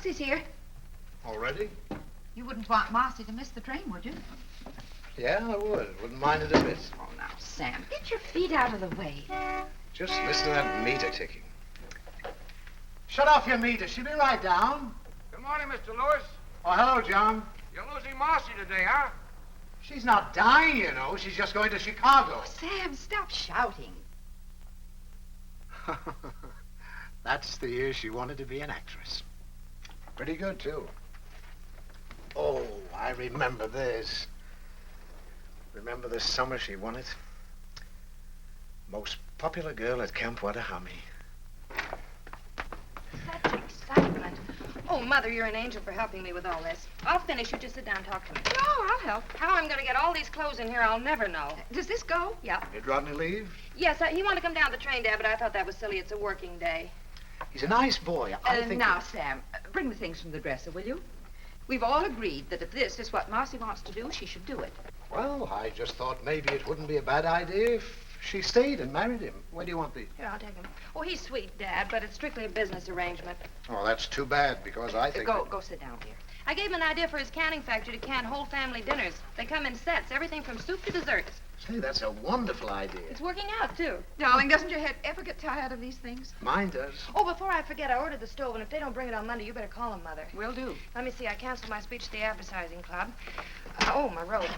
taxi's here. Already? You wouldn't want Marcy to miss the train, would you? Yeah, I would. Wouldn't mind it a bit. Oh, now, Sam, get your feet out of the way. Just listen to that meter ticking. Shut off your meter. She'll be right down. Good morning, Mr. Lewis. Oh, hello, John. You're losing Marcy today, huh? She's not dying, you know. She's just going to Chicago. Oh, Sam, stop shouting. That's the year she wanted to be an actress. Pretty good, too. Oh, I remember this. Remember the summer she won it? Most popular girl at Camp Wattahami. Such excitement. Oh, Mother, you're an angel for helping me with all this. I'll finish. You just sit down and talk to me. No, I'll help. How I'm going to get all these clothes in here, I'll never know. Does this go? Yeah. Did Rodney leave? Yes, he wanted to come down the train, Dad, but I thought that was silly. It's a working day. He's a nice boy. I think... Now, Sam, bring the things from the dresser, will you? We've all agreed that if this is what Marcy wants to do, she should do it. Well, I just thought maybe it wouldn't be a bad idea if she stayed and married him. Where do you want these? Here, I'll take him. Oh, he's sweet, Dad, but it's strictly a business arrangement. Oh, that's too bad, because I think... Go sit down here. I gave him an idea for his canning factory to can whole family dinners. They come in sets, everything from soup to desserts. Say, that's a wonderful idea. It's working out, too. Darling, doesn't your head ever get tired of these things? Mine does. Oh, before I forget, I ordered the stove, and if they don't bring it on Monday, you better call them, Mother. Will do. Let me see, I canceled my speech to the advertising club. Oh, my robe.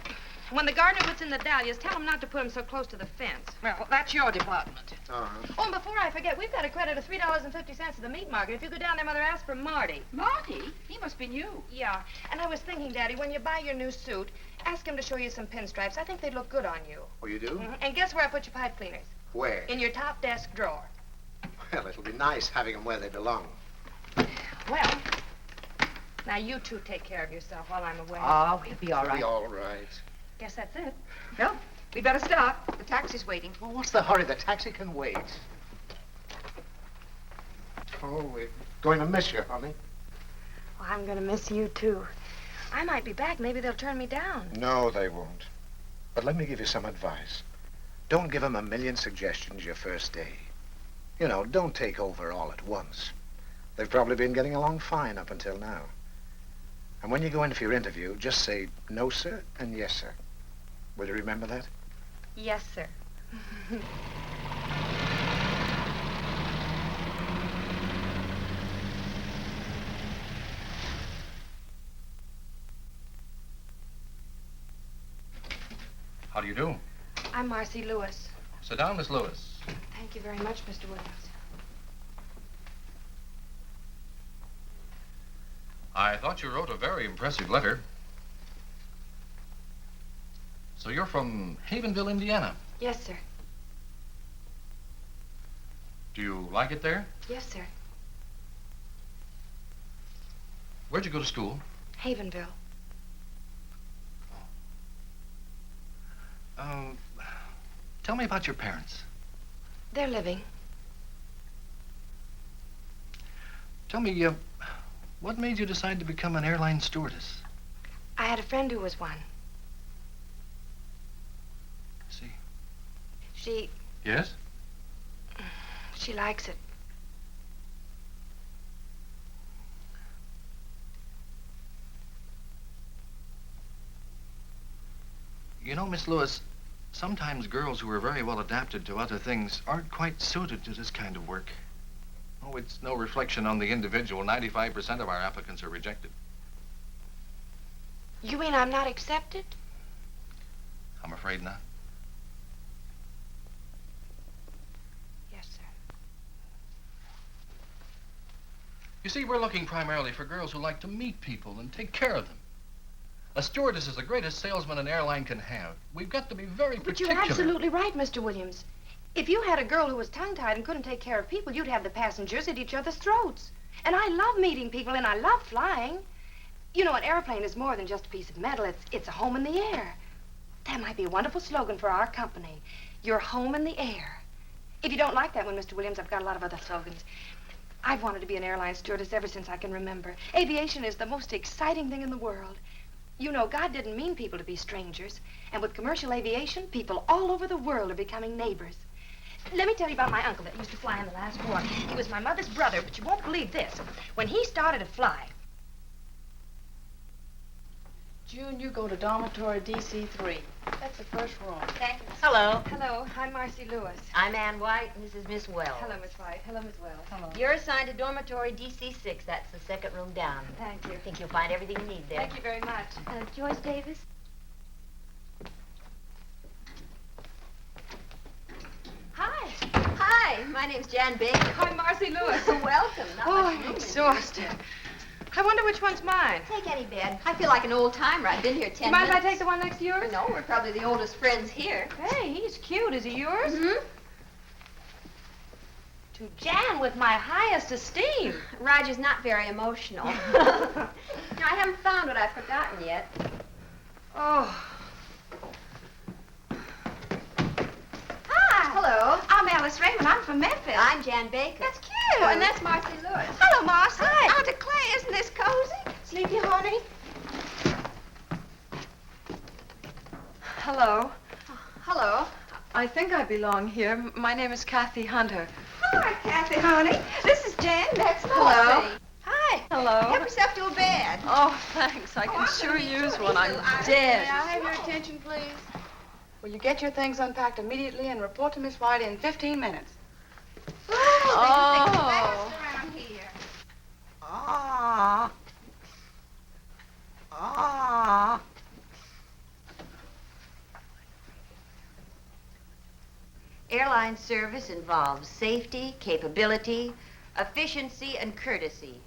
When the gardener puts in the dahlias, tell him not to put them so close to the fence. Well, that's your department. Uh-huh. Oh, and before I forget, we've got a credit of $3.50 at the meat market. If you go down there, Mother, ask for Marty. Marty? He must be new. Yeah, and I was thinking, Daddy, when you buy your new suit, ask him to show you some pinstripes. I think they'd look good on you. Oh, you do? And guess where I put your pipe cleaners? Where? In your top desk drawer. Well, it'll be nice having them where they belong. Well, now you two take care of yourself while I'm away. Oh, we'll be all right. Be all right. Guess that's it. Well, we'd better start. The taxi's waiting. Well, what's the hurry? The taxi can wait. Oh, we're going to miss you, honey. Well, I'm going to miss you, too. I might be back. Maybe they'll turn me down. No, they won't. But let me give you some advice. Don't give them a million suggestions your first day. You know, don't take over all at once. They've probably been getting along fine up until now. And when you go in for your interview, just say, no, sir, and yes, sir. Will you remember that? Yes, sir. How do you do? I'm Marcy Lewis. Sit down, Miss Lewis. Thank you very much, Mr. Williams. I thought you wrote a very impressive letter. So you're from Havenville, Indiana. Yes, sir. Do you like it there? Yes, sir. Where'd you go to school? Havenville. Tell me about your parents. They're living. Tell me, what made you decide to become an airline stewardess? I had a friend who was one. See. She Yes? likes it. You know, Miss Lewis, sometimes girls who are very well adapted to other things aren't quite suited to this kind of work. Oh, it's no reflection on the individual. 95% of our applicants are rejected. You mean I'm not accepted? I'm afraid not. Yes, sir. You see, we're looking primarily for girls who like to meet people and take care of them. A stewardess is the greatest salesman an airline can have. We've got to be very particular. But you're absolutely right, Mr. Williams. If you had a girl who was tongue-tied and couldn't take care of people, you'd have the passengers at each other's throats. And I love meeting people, and I love flying. You know, an airplane is more than just a piece of metal. It's a home in the air. That might be a wonderful slogan for our company. Your home in the air. If you don't like that one, Mr. Williams, I've got a lot of other slogans. I've wanted to be an airline stewardess ever since I can remember. Aviation is the most exciting thing in the world. You know, God didn't mean people to be strangers. And with commercial aviation, people all over the world are becoming neighbors. Let me tell you about my uncle that used to fly in the last war. He was my mother's brother, but you won't believe this. When he started to fly, June, you go to dormitory DC3. That's the first room. Thank you. Hello. Hello, I'm Marcy Lewis. I'm Ann White, and this is Miss Wells. Hello, Miss White. Hello, Miss Wells. Hello. You're assigned to dormitory DC6. That's the second room down. Thank you. I think you'll find everything you need there. Thank you very much. Joyce Davis? Hi. Hi, my name's Jan Baker. I'm Marcy Lewis. Welcome. Not Oh, much I'm room in exhausted. I wonder which one's mine. here. Take any bed. I feel like an old timer. I've been here 10 Mind if I minutes. take the one next to yours? No, we're probably the oldest friends here. Hey, he's cute. Is he yours? Mm-hmm. To Jan with my highest esteem. Roger's not very emotional. No, I haven't found what I've forgotten yet. Oh. Hi. Hello. I'm Alice Raymond. I'm from Memphis. I'm Jan Baker. That's cute. Oh, and that's Marcy Lewis. Hello, Marcy. Hi. I declare, isn't this cozy? Sleepy, honey? Hello. Hello. I think I belong here. My name is Kathy Hunter. Hi, Kathy, honey. This is Jan. That's Hello. Marcy. Hi. Hello. Help yourself to a bed. Oh, thanks. I can I'm sure gonna be use so one. I'm easy. dead. May I have your attention, please? Will you get your things unpacked immediately and report to Miss White in 15 minutes? Oh. Oh. Around here. Ah. Ah. Airline service involves safety, capability, efficiency, and courtesy.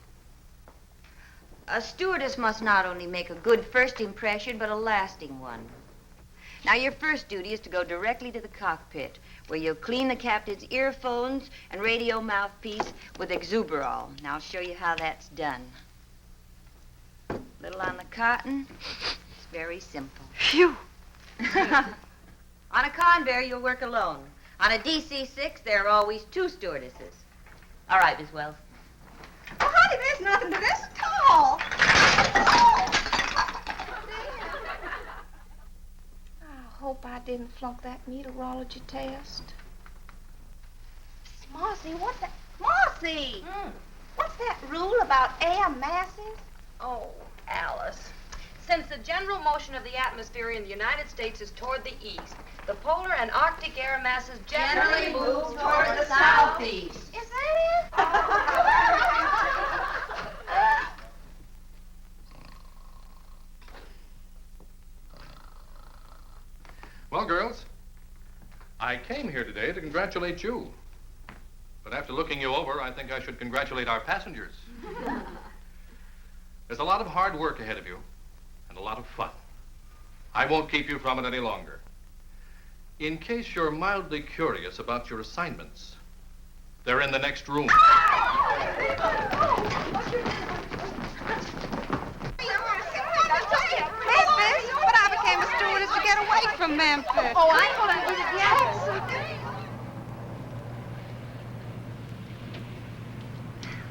A stewardess must not only make a good first impression, but a lasting one. Now, your first duty is to go directly to the cockpit, where you'll clean the captain's earphones and radio mouthpiece with exuberol. Now, I'll show you how that's done. Little on the cotton. It's very simple. Phew. On a Convair, you'll work alone. On a DC-6, there are always two stewardesses. All right, Miss Wells. Oh, honey, there's nothing to this at all. I hope I didn't flunk that meteorology test. Marcy, what's that? Marcy! What's that rule about air masses? Oh, Alice. Since the general motion of the atmosphere in the United States is toward the east, the polar and Arctic air masses generally move toward the southeast. Is that it? Well, girls, I came here today to congratulate you. But after looking you over, I think I should congratulate our passengers. There's a lot of hard work ahead of you, and a lot of fun. I won't keep you from it any longer. In case you're mildly curious about your assignments, they're in the next room. Memphis? But I became a stewardess to get away from Memphis. Oh, I know what I did. Yes.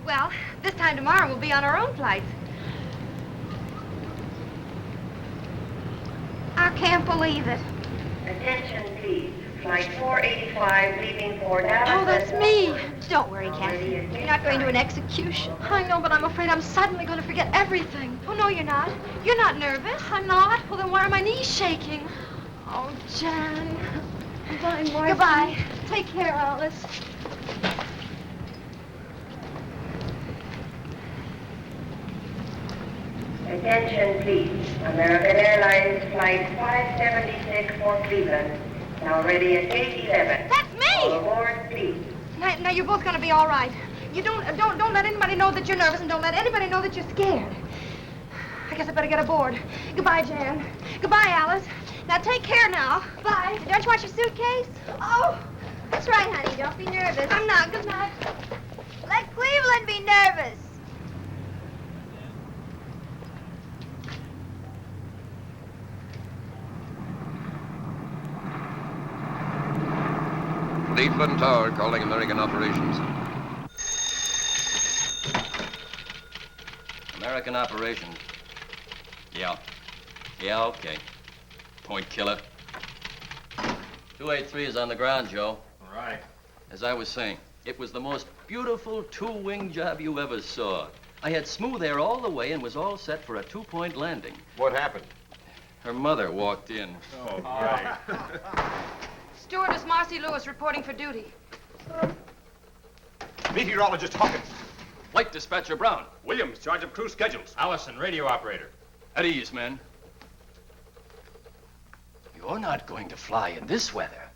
Well, this time tomorrow we'll be on our own flights. I can't believe it. Attention, please. Flight 485 leaving for Dallas. Oh, that's me. Don't worry, Kathy. You're not going to an execution. I know, but I'm afraid I'm suddenly going to forget everything. Oh, no, you're not. You're not nervous. I'm not. Well, then why are my knees shaking? Oh, Jan. Goodbye, Marcy. Goodbye. Take care, Alice. Attention, please. American Airlines Flight 576 for Cleveland. Now ready at gate 11. That's me! All aboard, please. Now, you're both going to be all right. You don't let anybody know that you're nervous, and don't let anybody know that you're scared. I guess I better get aboard. Goodbye, Jan. Goodbye, Alice. Now, take care now. Bye. Don't you want your suitcase? Oh, That's right, honey. Don't be nervous. I'm not. Good night. Let Cleveland be nervous. Cleveland Tower calling American operations. American operations. Yeah. Yeah, okay. Point killer. 283 is on the ground, Joe. All right. As I was saying, it was the most beautiful two-wing job you ever saw. I had smooth air all the way and was all set for a two-point landing. What happened? Her mother walked in. Oh, right. Stewardess Marcy Lewis reporting for duty. Meteorologist Hawkins. Flight dispatcher Brown. Williams, charge of crew schedules. Allison, radio operator. At ease, men. You're not going to fly in this weather.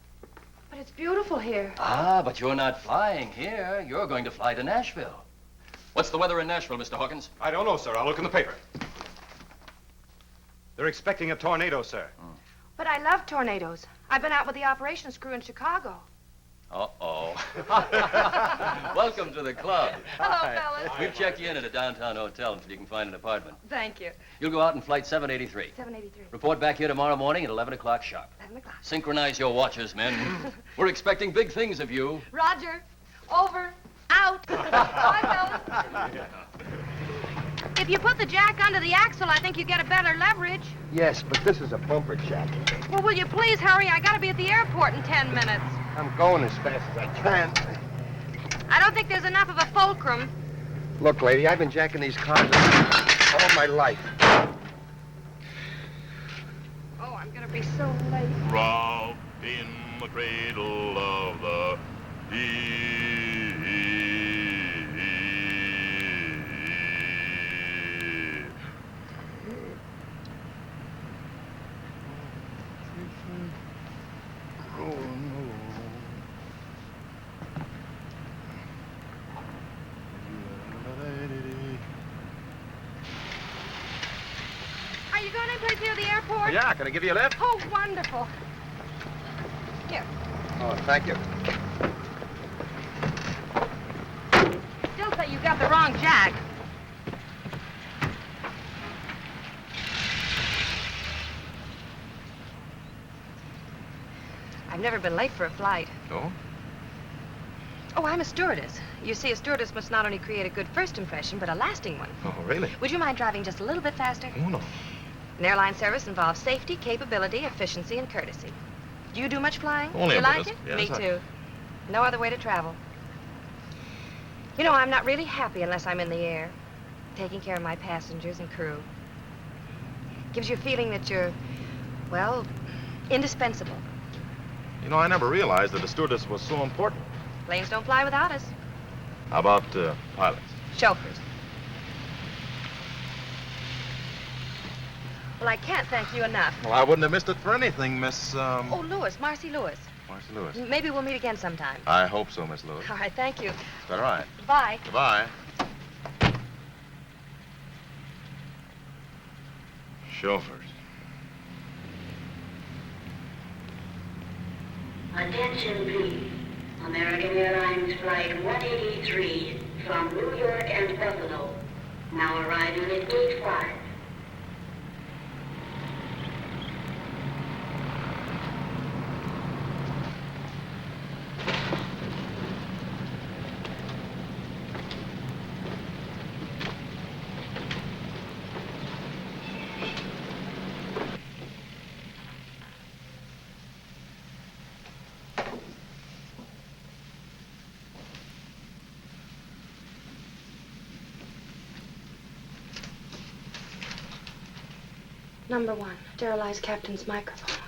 But it's beautiful here. Ah, but you're not flying here. You're going to fly to Nashville. What's the weather in Nashville, Mr. Hawkins? I don't know, sir. I'll look in the paper. They're expecting a tornado, sir. But I love tornadoes. I've been out with the operations crew in Chicago. Uh-oh. Welcome to the club. Hello, fellas. We've checked you in at a downtown hotel until you can find an apartment. Thank you. You'll go out in flight 783. 783. Report back here tomorrow morning at 11 o'clock sharp. 11 o'clock. Synchronize your watches, men. We're expecting big things of you. Roger. Over. Out. Bye, fellas. If you put the jack under the axle, I think you get a better leverage. Yes, but this is a bumper jack. Well, will you please hurry? I gotta be at the airport in 10 minutes. I'm going as fast as I can. I don't think there's enough of a fulcrum. Look, lady, I've been jacking these cars all my life. Oh, I'm gonna be so late. Robbed in the cradle of the Are you going anyplace near the airport? Yeah, can I give you a lift? Oh, wonderful. Here. Oh, thank you. Still say you got the wrong jack. I've never been late for a flight. No? Oh, I'm a stewardess. You see, a stewardess must not only create a good first impression, but a lasting one. Oh, really? Would you mind driving just a little bit faster? Oh, no. An airline service involves safety, capability, efficiency, and courtesy. Do you do much flying? Only you a like bit. it? Yes, Me too. No other way to travel. You know, I'm not really happy unless I'm in the air, taking care of my passengers and crew. Gives you a feeling that you're, well, indispensable. You know, I never realized that a stewardess was so important. Planes don't fly without us. How about pilots? Chauffeurs. Well, I can't thank you enough. Well, I wouldn't have missed it for anything, Miss, Oh, Lewis, Marcy Lewis. Marcy Lewis. Maybe we'll meet again sometime. I hope so, Miss Lewis. All right, thank you. All right. Bye. Goodbye. Chauffeurs. Attention, please. American Airlines Flight 183 from New York and Buffalo. Now arriving at Gate 5. Number 1, sterilize captain's microphone.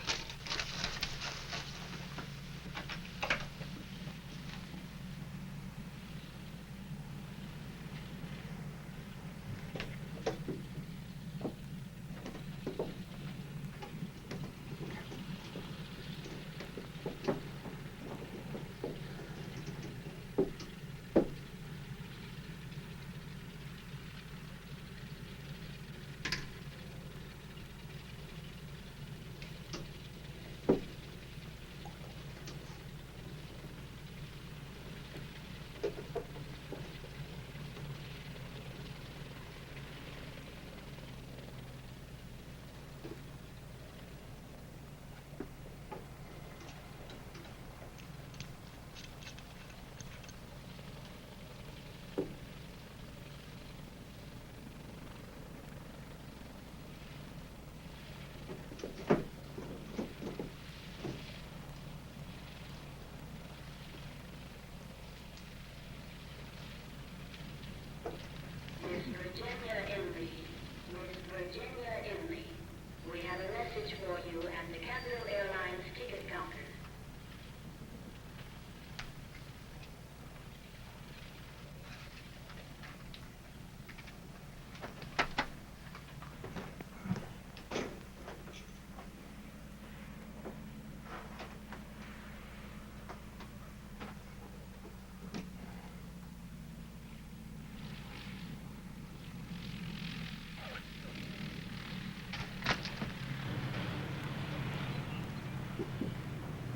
Virginia Inley. We have a message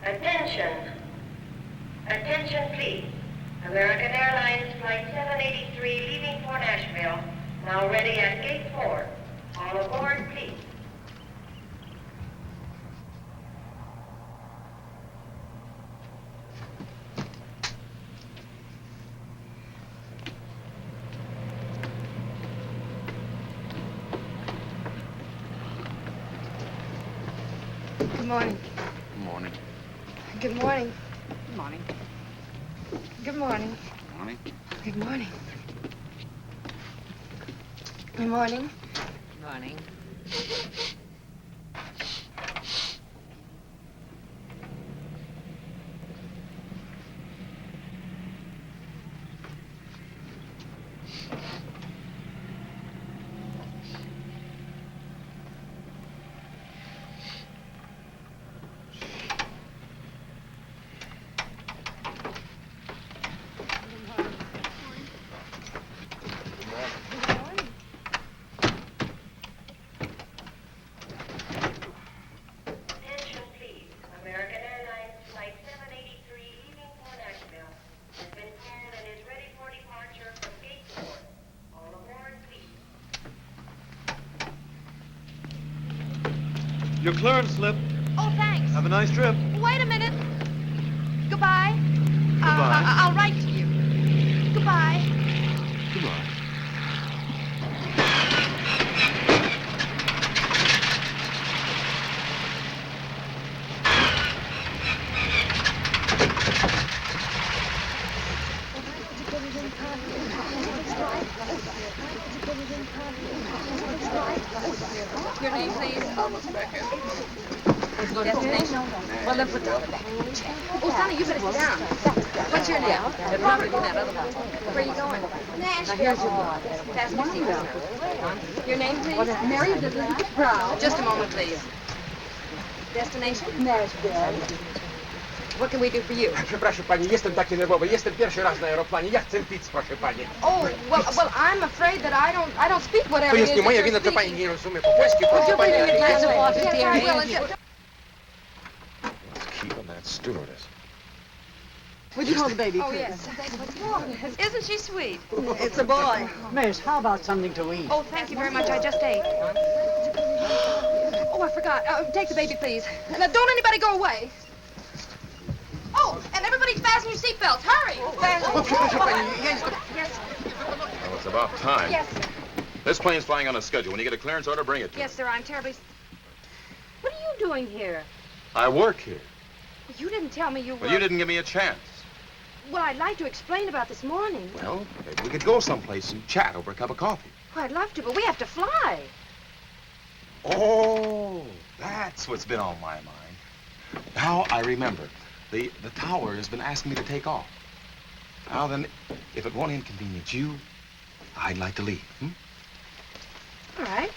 Attention. Attention, please. American Airlines Flight 783 leaving for Nashville. Now ready at Gate 4. All aboard, please. Good morning. Good morning. Good morning. Good morning. Good morning. Morning. Good morning. Good morning. Good morning. Attention, please. American Airlines Flight 783 leaving for Nashville has been called and is ready for departure from Gate 4. All aboard, please. Your clearance slip. Oh, thanks. Have a nice trip. Wait a minute. Goodbye. Goodbye. I'll write to you. Goodbye. Goodbye. Your name, please? Destination? Well, then put down the back. Oh, Sonny, you better sit down. What's your name? Robert, in that other one. Where are you going? Nashville. Now, here's your blood. Fasten your seatbelt. Your name, please? Mary Elizabeth Proud. Just a moment, please. Destination? Nashville. What can we do for you? Przepraszam pani, jestem taki nerwowy. Jestem pierwszy raz na aeroplanie. Ja chcę pić, proszę pani. Oh, well, I'm afraid that I don't speak whatever To it jest is nie that moja you're wina, to pani speaking. nie rozumie po polsku, proszę pani. Yes, I will. Let's keep on that stewardess. Would you hold the baby, Oh, please? yes. Isn't she sweet? It's a boy. Miss, how about something to eat? Oh, thank you very much. I just ate. Oh, I forgot. Take the baby, please. Now, don't anybody go away. Oh, and everybody fasten your seatbelts. Hurry. Przepraszam pani, ja jestem... Yes. Well, it's about time. Yes. This plane's flying on a schedule. When you get a clearance order, bring it to me. Yes, sir. I'm terribly... What are you doing here? I work here. You didn't tell me you were... Well, you didn't give me a chance. Well, I'd like to explain about this morning. Well, maybe we could go someplace and chat over a cup of coffee. Oh, I'd love to, but we have to fly. Oh, that's what's been on my mind. Now I remember. The tower has been asking me to take off. Now then, if it won't inconvenience you, I'd like to leave. All right.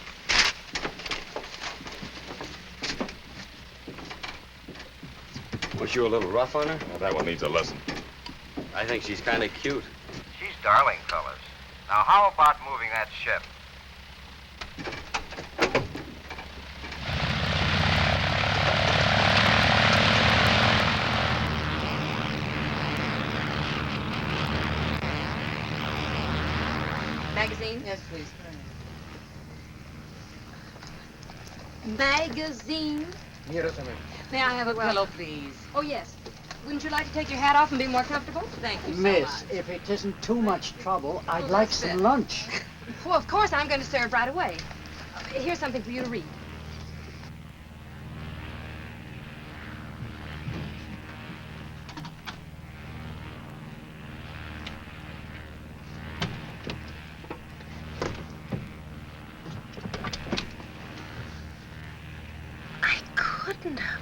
Was you a little rough on her? Well, that one needs a lesson. I think she's kind of cute. She's darling, fellas. Now, how about moving that ship? Magazine? Yes, please. Magazine? Nie rozumiem. May I have a pillow, please? Oh, yes. Wouldn't you like to take your hat off and be more comfortable? Thank you so Miss, much. if it isn't too much trouble, I'd Well, like that's some it. lunch. Well, of course, I'm going to serve right away. Here's something for you to read. I couldn't have.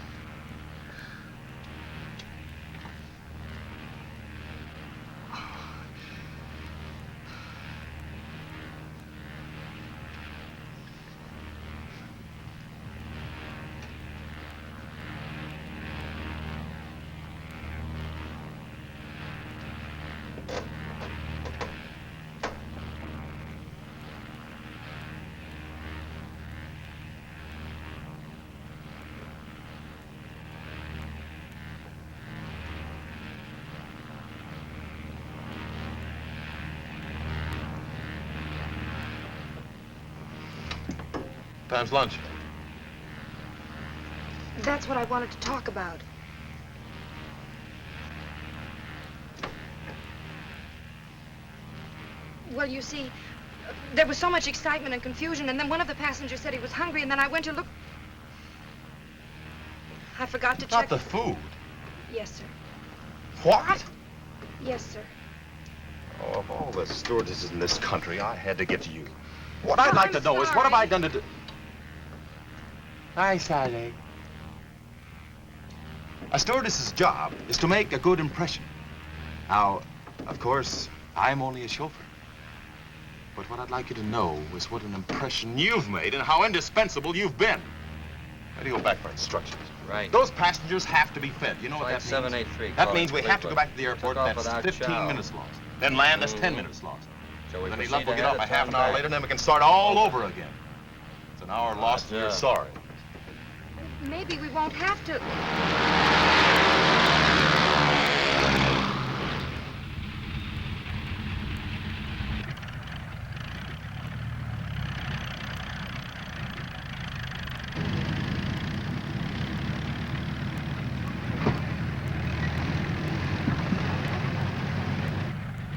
Time's lunch. That's what I wanted to talk about. Well, you see, there was so much excitement and confusion, and then one of the passengers said he was hungry, and then I went to look. I forgot to check. Not the food. Yes, sir. What? Yes, sir. Oh, of all the stewardesses in this country, I had to get to you. What I'd like to know is, what have I done to do? Hi, Sally. A stewardess's job is to make a good impression. Now, of course, I'm only a chauffeur. But what I'd like you to know is what an impression you've made and how indispensable you've been. Why do you go back for instructions? Right. Those passengers have to be fed. You know what that means? 783. That means we have to go back to the airport. That's 15 minutes lost. Then land, that's 10 minutes lost. So Then we'll get off a half an hour later, and then we can start all over again. It's an hour lost, and you're sorry. Maybe we won't have to.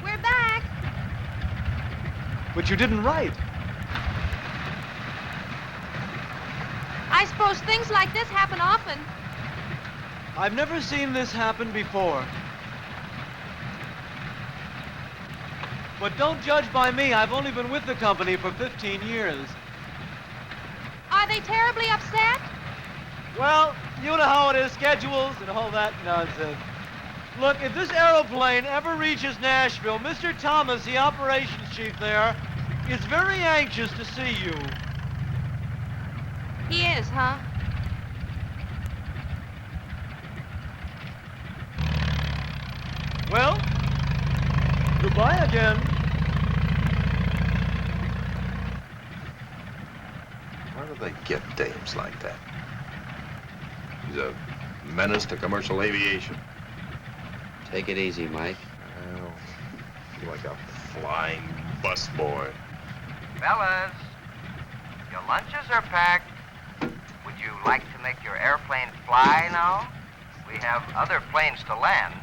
We're back. But you didn't write. I suppose things like this happen often. I've never seen this happen before. But don't judge by me. I've only been with the company for 15 years. Are they terribly upset? Well, you know how it is, schedules and all that nonsense. Look, if this aeroplane ever reaches Nashville, Mr. Thomas, the operations chief there, is very anxious to see you. He is, huh? Well, goodbye again. Where do they get dames like that? He's a menace to commercial aviation. Take it easy, Mike. Well, you're like a flying busboy. Fellas, your lunches are packed. Would you like to make your airplane fly now? We have other planes to land.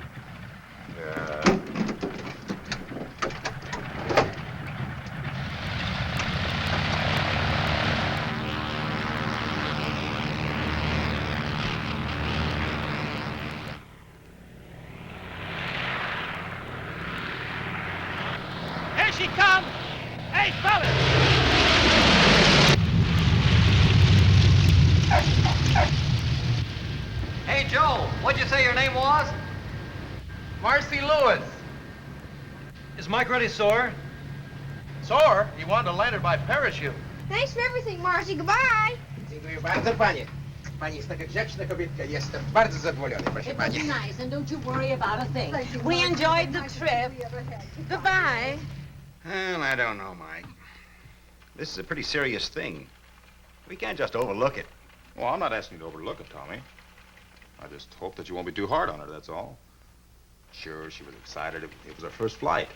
Here she comes! Hey, fellas! Hey, Joe, what'd you say your name was? Marcy Lewis. Is Mike ready, sir? Sore? He wanted to land her by parachute. Thanks for everything, Marcy. Goodbye. Dziękuję bardzo, panie. Pani jest taka grzeczna kobietka. Jestem bardzo zadowolony, proszę It was pani. nice, and don't you worry about a thing. We enjoyed the trip. Goodbye. Well, I don't know, Mike. This is a pretty serious thing. We can't just overlook it. Well, I'm not asking you to overlook it, Tommy. I just hope that you won't be too hard on her, that's all. Sure, she was excited. It was her first flight.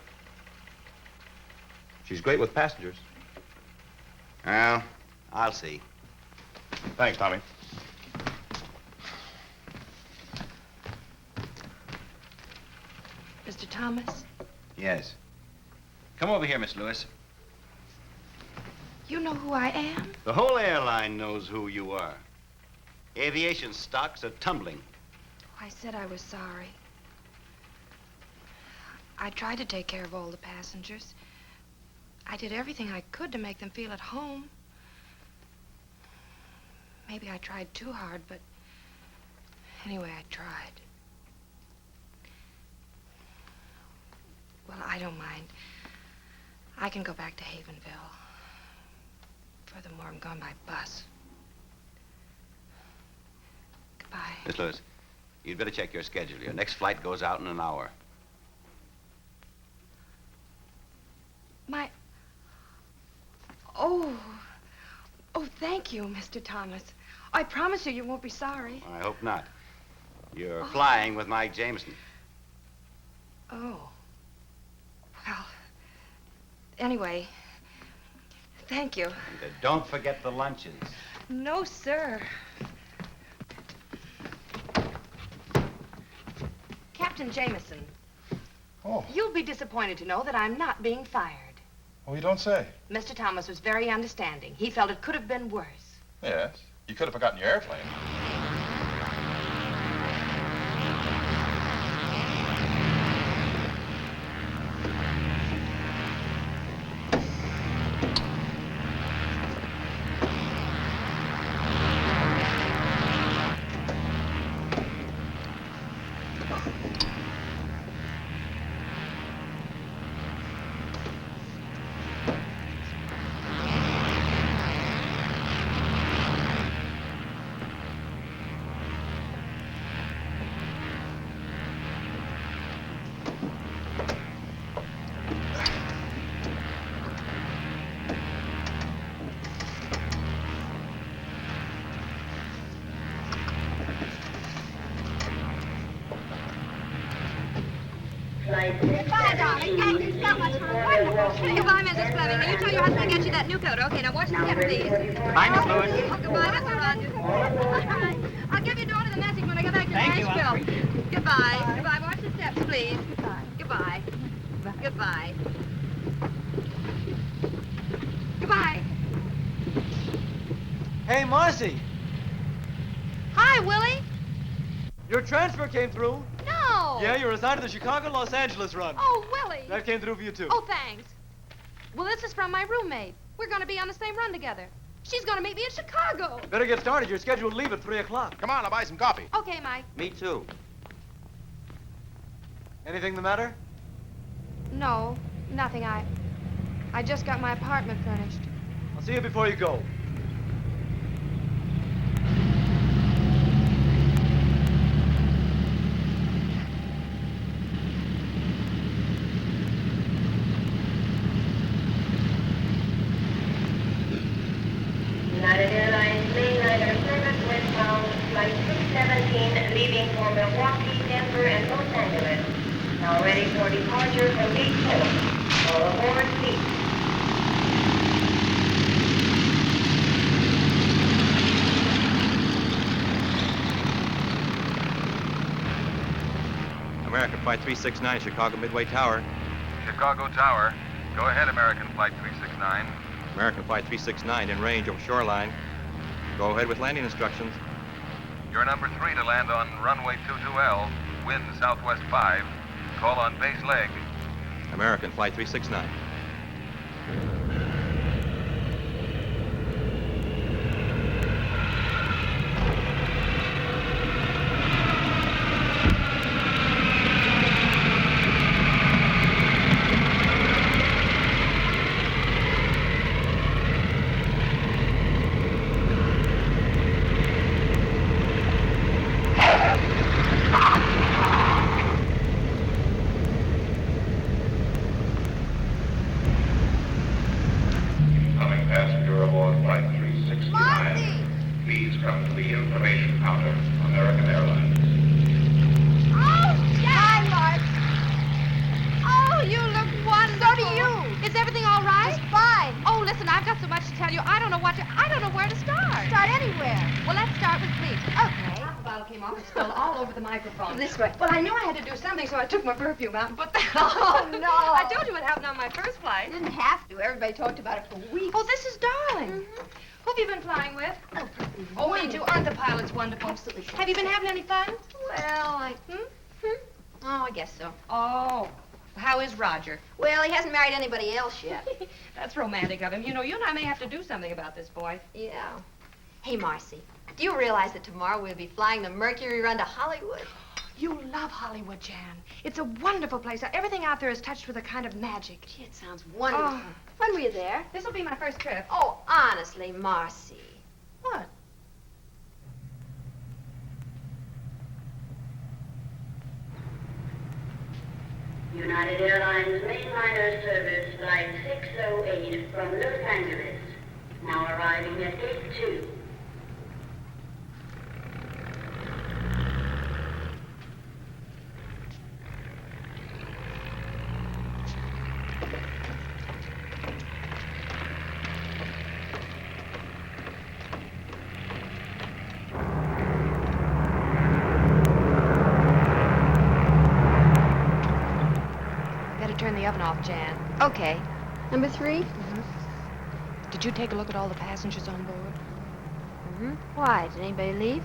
She's great with passengers. Well, I'll see. Thanks, Tommy. Mr. Thomas, Yes. Come over here, Miss Lewis. you know who I am? The whole airline knows who you are. Aviation stocks are tumbling. I said I was sorry. I tried to take care of all the passengers. I did everything I could to make them feel at home. Maybe I tried too hard, but anyway, I tried. Well, I don't mind. I can go back to Havenville. Furthermore, I'm going by bus. Goodbye. Miss Lewis, you'd better check your schedule. Your next flight goes out in an hour. Oh, thank you, Mr. Thomas. I promise you won't be sorry. I hope not. You're flying with Mike Jameson. Oh. Well, anyway, Thank you. And don't forget the lunches. No, sir. Captain Jameson. Oh. You'll be disappointed to know that I'm not being fired. Oh, you don't say? Mr. Thomas was very understanding. He felt it could have been worse. Yes. You could have forgotten your airplane. Goodbye, darling. Thank you so much for a wonderful. Goodbye, Mrs. Fleming. Will you tell your husband to get you that new coat? Okay, now watch the step, please. Bye, Miss Lewis. Oh, goodbye, Mr. Rogers. I'll give your daughter the message when I get back to Nashville. Goodbye. Goodbye. Watch the steps, please. Goodbye. Goodbye. Goodbye. Hey, Marcy. Hi, Willie. Your transfer came through. No. Yeah, you're assigned to the Chicago-Los Angeles run. Oh, Willie. That came through for you, too. Oh, thanks. Well, this is from my roommate. We're going to be on the same run together. She's going to meet me in Chicago. Better get started. You're scheduled to leave at 3 o'clock. Come on, I'll buy some coffee. Okay, Mike. Me too. Anything the matter? No, nothing. I just got my apartment furnished. I'll see you before you go. United Airlines mainliner service westbound, flight 617, leaving for Milwaukee, Denver, and Los Angeles. Now ready for departure from gate 4. All aboard, please. American Flight 369, Chicago Midway Tower. Chicago Tower. Go ahead, American Flight 369. American Flight 369 in range over shoreline. Go ahead with landing instructions. You're number 3 to land on runway 22L, wind southwest 5. Call on base leg. American Flight 369. Coming passenger aboard Flight 369. Please come to the information counter, American Airlines. Oh, hi, Mark. Oh, you look wonderful. So do you. Is everything all right? It's fine. Oh, listen, I've got so much to tell you. I don't know where to start. Start anywhere. Well, let's start with sleep. Okay. The bottle came off and spilled all over the microphone. This way. Well, I knew I had to do something, so I took my perfume out and put that Oh, on. no. I told you what happened on my first flight. You didn't have to. Everybody talked about it for weeks. Oh, this is darling. Who have you been flying with? Oh, me too. Aren't the pilots wonderful? Absolutely. Have you been having any fun? Well, Oh, I guess so. Oh. How is Roger? Well, he hasn't married anybody else yet. That's romantic of him. You know, you and I may have to do something about this boy. Yeah. Hey, Marcy, do you realize that tomorrow we'll be flying the Mercury run to Hollywood? You love Hollywood, Jan. It's a wonderful place. Everything out there is touched with a kind of magic. Gee, it sounds wonderful. Oh. When were you there? This will be my first trip. Oh, honestly, Marcy. What? United Airlines mainliner service flight 608 from Los Angeles. Now arriving at gate 2. off, Jan. Okay. Number 3? Did you take a look at all the passengers on board? Why? Did anybody leave?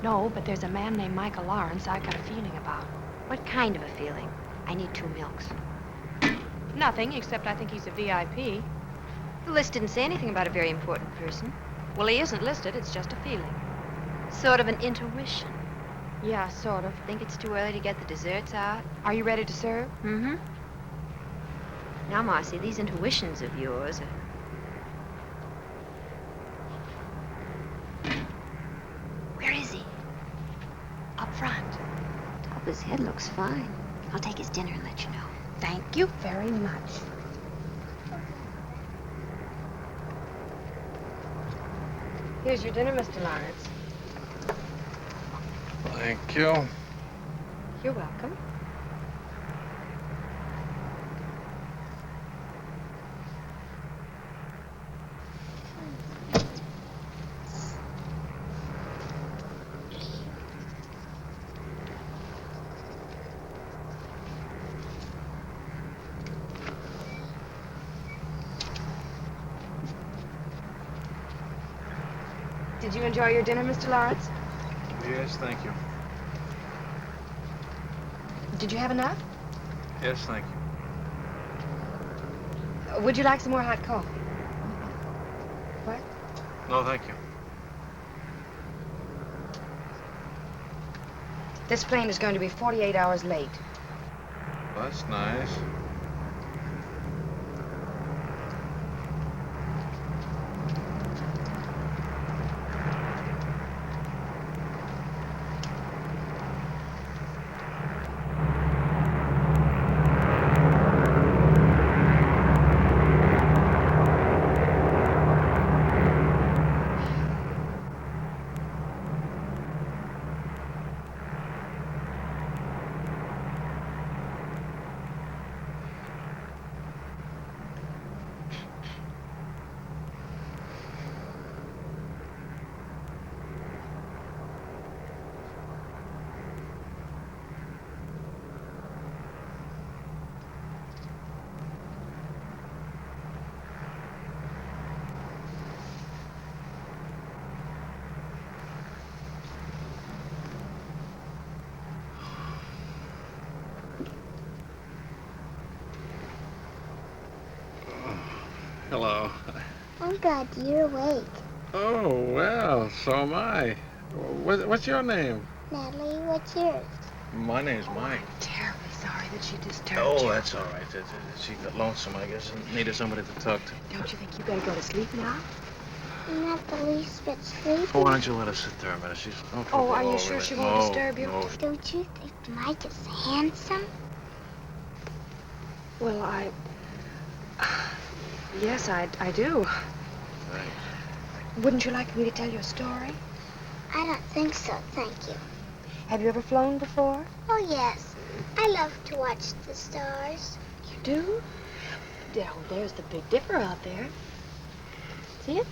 No, but there's a man named Michael Lawrence I got a feeling about. What kind of a feeling? I need 2 milks. Nothing, except I think he's a VIP. The list didn't say anything about a very important person. Well, he isn't listed. It's just a feeling. Sort of an intuition. Yeah, sort of. Think it's too early to get the desserts out? Are you ready to serve? Now, Marcy, these intuitions of yours are... Where is he? Up front. Top of his head looks fine. I'll take his dinner and let you know. Thank you very much. Here's your dinner, Mr. Lawrence. Thank you. You're welcome. Did you enjoy your dinner, Mr. Lawrence? Yes, thank you. Did you have enough? Yes, thank you. Would you like some more hot coffee? What? No, thank you. This plane is going to be 48 hours late. That's nice. Hello. Oh, God, you're awake. Oh, well, so am I. What's your name? Natalie, what's yours? My name's Mike. Terribly sorry that she disturbed you. Oh, that's all right. She got lonesome, I guess, and needed somebody to talk to. Don't you think you better go to sleep now? I'm not the least bit sleepy. Oh, why don't you let her sit there a minute? She's... Oh, are you sure she won't disturb you? No. Don't you think Mike is handsome? Well, Yes, I do. Thanks. Wouldn't you like me to tell you a story? I don't think so, thank you. Have you ever flown before? Oh, yes. I love to watch the stars. You do? Oh, there's the Big Dipper out there. See it?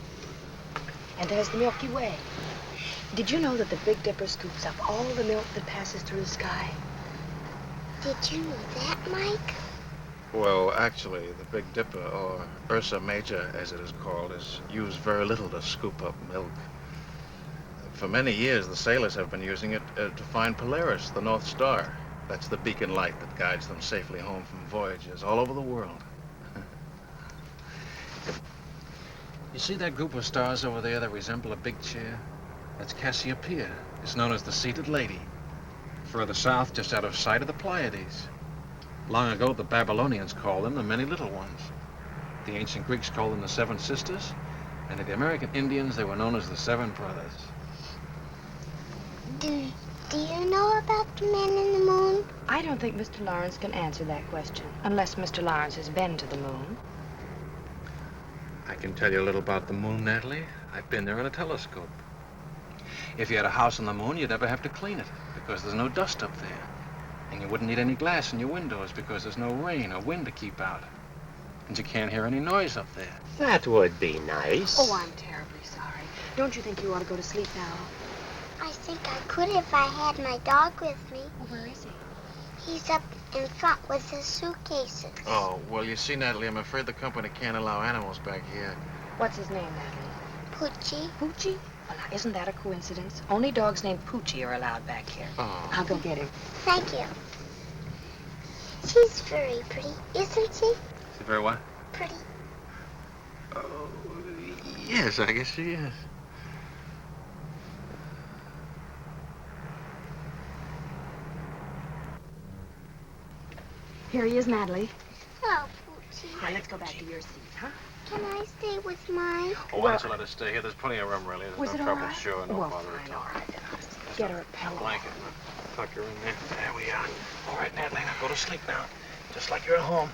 And there's the Milky Way. Did you know that the Big Dipper scoops up all the milk that passes through the sky? Did you know that, Mike? Well, actually, the Big Dipper, or Ursa Major, as it is called, is used very little to scoop up milk. For many years, the sailors have been using it to find Polaris, the North Star. That's the beacon light that guides them safely home from voyages all over the world. You see that group of stars over there that resemble a big chair? That's Cassiopeia. It's known as the Seated Lady. Further south, just out of sight, of the Pleiades. Long ago, the Babylonians called them the Many Little Ones. The ancient Greeks called them the Seven Sisters, and to the American Indians, they were known as the Seven Brothers. Do you know about the man in the moon? I don't think Mr. Lawrence can answer that question, unless Mr. Lawrence has been to the moon. I can tell you a little about the moon, Natalie. I've been there in a telescope. If you had a house on the moon, you'd never have to clean it, because there's no dust up there. And you wouldn't need any glass in your windows, because there's no rain or wind to keep out. And you can't hear any noise up there. That would be nice. Oh, I'm terribly sorry. Don't you think you ought to go to sleep now? I think I could if I had my dog with me. Oh, where is he? He's up in front with his suitcases. Oh, well, you see, Natalie, I'm afraid the company can't allow animals back here. What's his name, Natalie? Poochie. Poochie? Well, now, isn't that a coincidence? Only dogs named Poochie are allowed back here. Oh. I'll go get him. Thank you. She's very pretty, isn't she? She's very what? Pretty. Oh, yes, I guess she is. Here he is, Natalie. Hello, Poochie. Now, let's go back to your seat, huh? Can I stay with Mike? Oh, why don't you let us stay here? There's plenty of room, really. Was There's it no all trouble, right? sure, no Well, bother fine, at all. all right, then I'll get her a pillow. Blanket. Tuck her in there. There we are. All right, Natalie, now go to sleep now. Just like you're at home.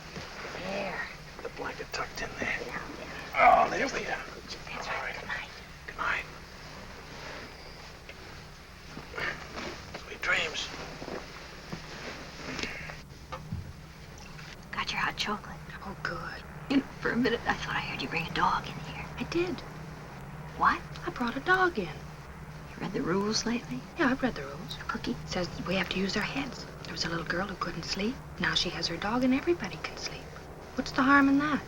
There. The blanket tucked in there. Oh, there we are. That's All right. right. Good night. Good night. Sweet dreams. Got your hot chocolate. Oh, good. You know, for a minute, I thought I heard you bring a dog in here. I did. What? I brought a dog in. You read the rules lately? Yeah, I've read the rules. A cookie? It says we have to use our heads. There was a little girl who couldn't sleep. Now she has her dog and everybody can sleep. What's the harm in that?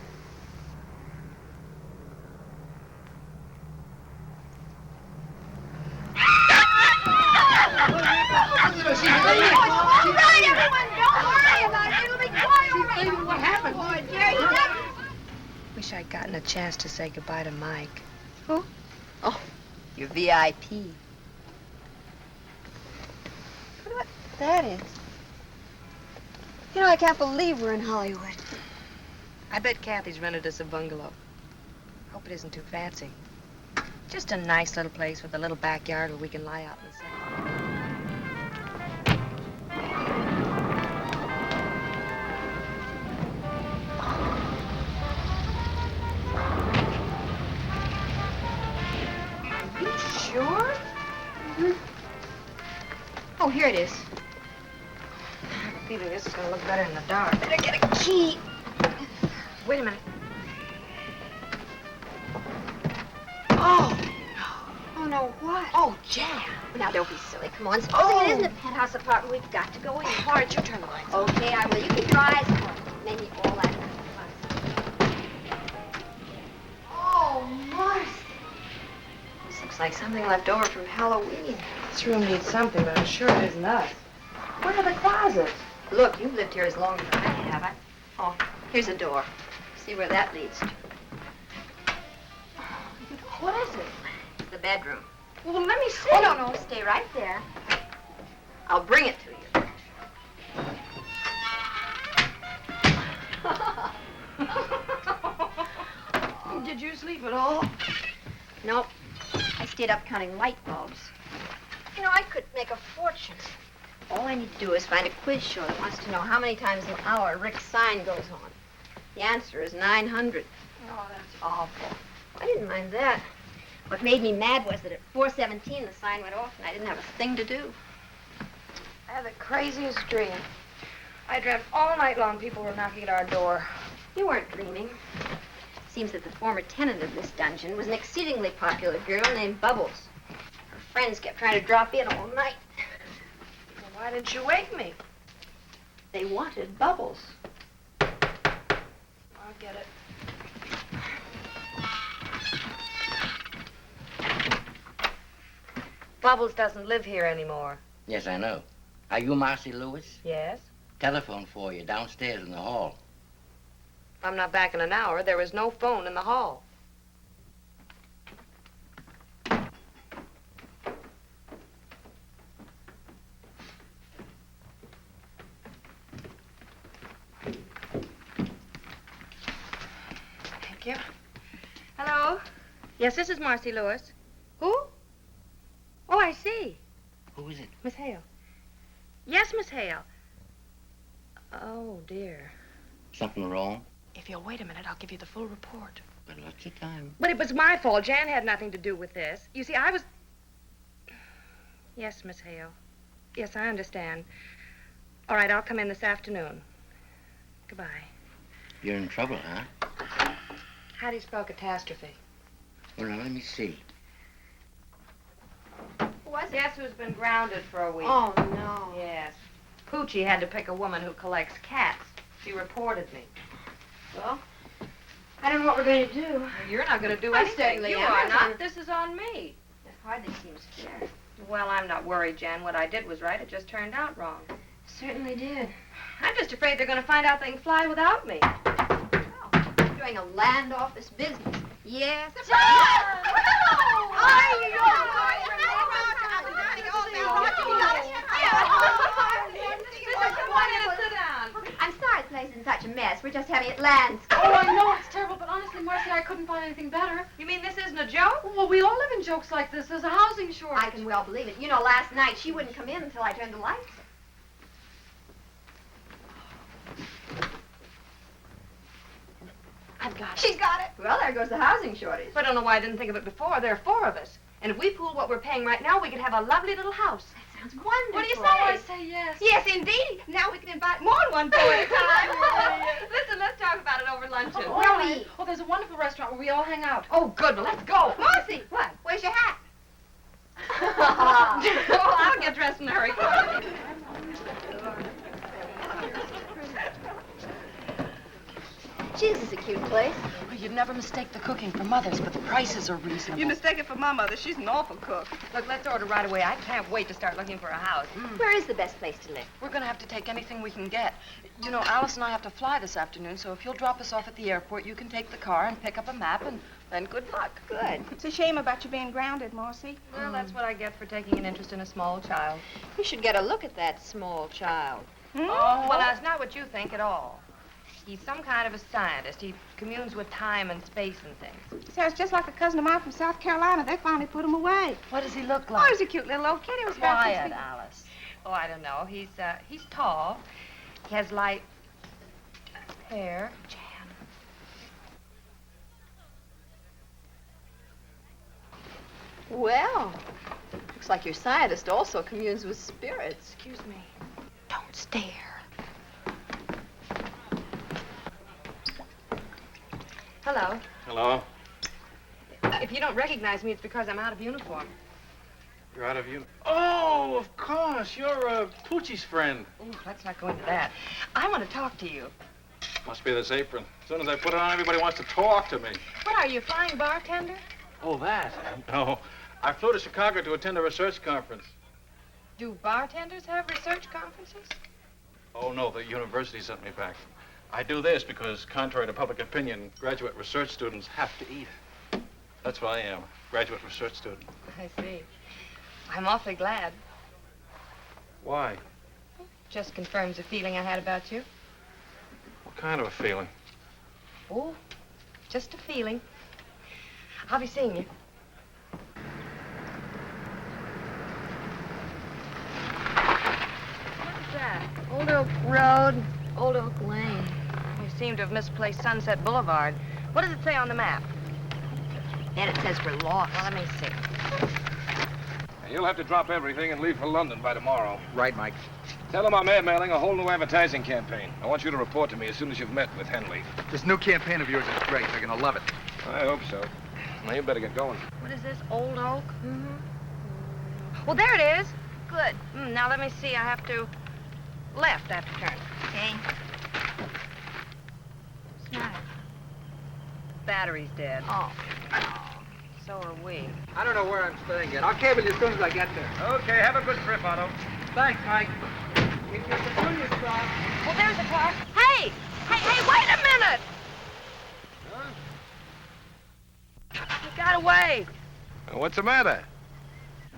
What happened? Wish I'd gotten a chance to say goodbye to Mike. Who? Oh, your VIP. What that is? You know, I can't believe we're in Hollywood. I bet Kathy's rented us a bungalow. Hope it isn't too fancy. Just a nice little place with a little backyard where we can lie out in the sun. Are you sure? Mm-hmm. Oh, here it is. I have a feeling this is going to look better in the dark. Better get a key. Wait a minute. Oh, no, what? Oh, Jan. Now, don't be silly. Come on. Supposing it isn't a penthouse apartment, we've got to go in. Why don't you turn the lights on? Okay, I will. You keep your eyes closed. Maybe all that. Oh, Marcy. This looks like something left over from Halloween. This room needs something, but I'm sure it isn't us. Where are the closets? Look, you've lived here as long as I have. Oh, here's a door. See where that leads to. What is it? The bedroom. Well, let me see. Oh, no, stay right there. I'll bring it to you. Did you sleep at all? Nope. I stayed up counting light bulbs. You know, I could make a fortune. All I need to do is find a quiz show that wants to know how many times an hour Rick's sign goes on. The answer is 900. Oh, that's awful. I didn't mind that. What made me mad was that at 4:17 the sign went off and I didn't have a thing to do. I had the craziest dream. I dreamt all night long people were knocking at our door. You weren't dreaming. Seems that the former tenant of this dungeon was an exceedingly popular girl named Bubbles. Her friends kept trying to drop in all night. Well, why didn't you wake me? They wanted Bubbles. I'll get it. Bubbles doesn't live here anymore. Yes, I know. Are you Marcy Lewis? Yes? Telephone for you downstairs in the hall. If I'm not back in an hour, there is no phone in the hall. Thank you. Hello? Yes, this is Marcy Lewis. Who? Oh, I see. Who is it? Miss Hale. Yes, Miss Hale. Oh, dear. Something wrong? If you'll wait a minute, I'll give you the full report. Well, lots of time. But it was my fault. Jan had nothing to do with this. You see, I was... Yes, Miss Hale. Yes, I understand. All right, I'll come in this afternoon. Goodbye. You're in trouble, huh? How do you spell catastrophe? Well, now, let me see. Guess who's been grounded for a week? Oh, no. Yes. Poochie had to pick a woman who collects cats. She reported me. Well, I don't know what we're going to do. You're not going to do I anything. certainly You am. are not. This is on me. It hardly seems fair. Well, I'm not worried, Jan. What I did was right. It just turned out wrong. Certainly did. I'm just afraid they're going to find out they can fly without me. You're doing a land office business. Yes. I'm sorry the place is in such a mess. We're just having it landscaped. Oh, I know it's terrible, but honestly, Marcy, I couldn't find anything better. You mean this isn't a joke? Well, we all live in jokes like this. There's a housing shortage. I can well believe it. You know, last night she wouldn't come in until I turned the lights on. I've got it. She's got it. Well, there goes the housing shortage. I don't know why I didn't think of it before. There are 4 of us. And if we pool what we're paying right now, we could have a lovely little house. That sounds wonderful. What do you say? I say yes. Yes, indeed. Now we can invite more than one boy at a time. Listen, let's talk about it over luncheon. Oh, Where we eat? Oh, there's a wonderful restaurant where we all hang out. Oh, good. Well, let's go. Marcy, what? Where's your hat? Oh, I'll get dressed in a hurry. This is a cute place. You'd never mistake the cooking for Mother's, but the prices are reasonable. You mistake it for my mother. She's an awful cook. Look, let's order right away. I can't wait to start looking for a house. Where is the best place to live? We're going to have to take anything we can get. You know, Alice and I have to fly this afternoon, so if you'll drop us off at the airport, you can take the car and pick up a map, and then good luck. Good. It's a shame about you being grounded, Marcy. Well, that's what I get for taking an interest in a small child. You should get a look at that small child. Oh, well, that's not what you think at all. He's some kind of a scientist. He communes with time and space and things. Sounds just like a cousin of mine from South Carolina. They finally put him away. What does he look Oh, like? he's a cute little old kid. He was about 6 Quiet, feet. Alice. Oh, I don't know. He's tall. He has light hair. Well, looks like your scientist also communes with spirits. Excuse me. Don't stare. Hello. Hello. If you don't recognize me, it's because I'm out of uniform. You're out of uniform. Oh, of course. You're Poochie's friend. Ooh, let's not go into that. I want to talk to you. Must be this apron. As soon as I put it on, everybody wants to talk to me. What are you, a flying bartender? Oh, that? No. I flew to Chicago to attend a research conference. Do bartenders have research conferences? Oh, no, the university sent me back. I do this because, contrary to public opinion, graduate research students have to eat. That's what I am, graduate research student. I see. I'm awfully glad. Why? Just confirms a feeling I had about you. What kind of a feeling? Oh, just a feeling. I'll be seeing you. What's that? Old Oak Road, Old Oak Lane. You seem to have misplaced Sunset Boulevard. What does it say on the map? And it says we're lost. Well, let me see. You'll have to drop everything and leave for London by tomorrow. Right, Mike. Tell them I'm airmailing a whole new advertising campaign. I want you to report to me as soon as you've met with Henley. This new campaign of yours is great. They're gonna love it. I hope so. Now, you better get going. What is this, Old Oak? Mm-hmm. Well, there it is. Good. Now, let me see. I have to left after turn. Okay. What's the matter? Battery's dead. Oh. So are we. I don't know where I'm staying yet. I'll cable you as soon as I get there. Okay, have a good trip, Otto. Thanks, Mike. Keep your petunias crossed. Well, there's the car. Hey! Hey, wait a minute! He got away. What's the matter?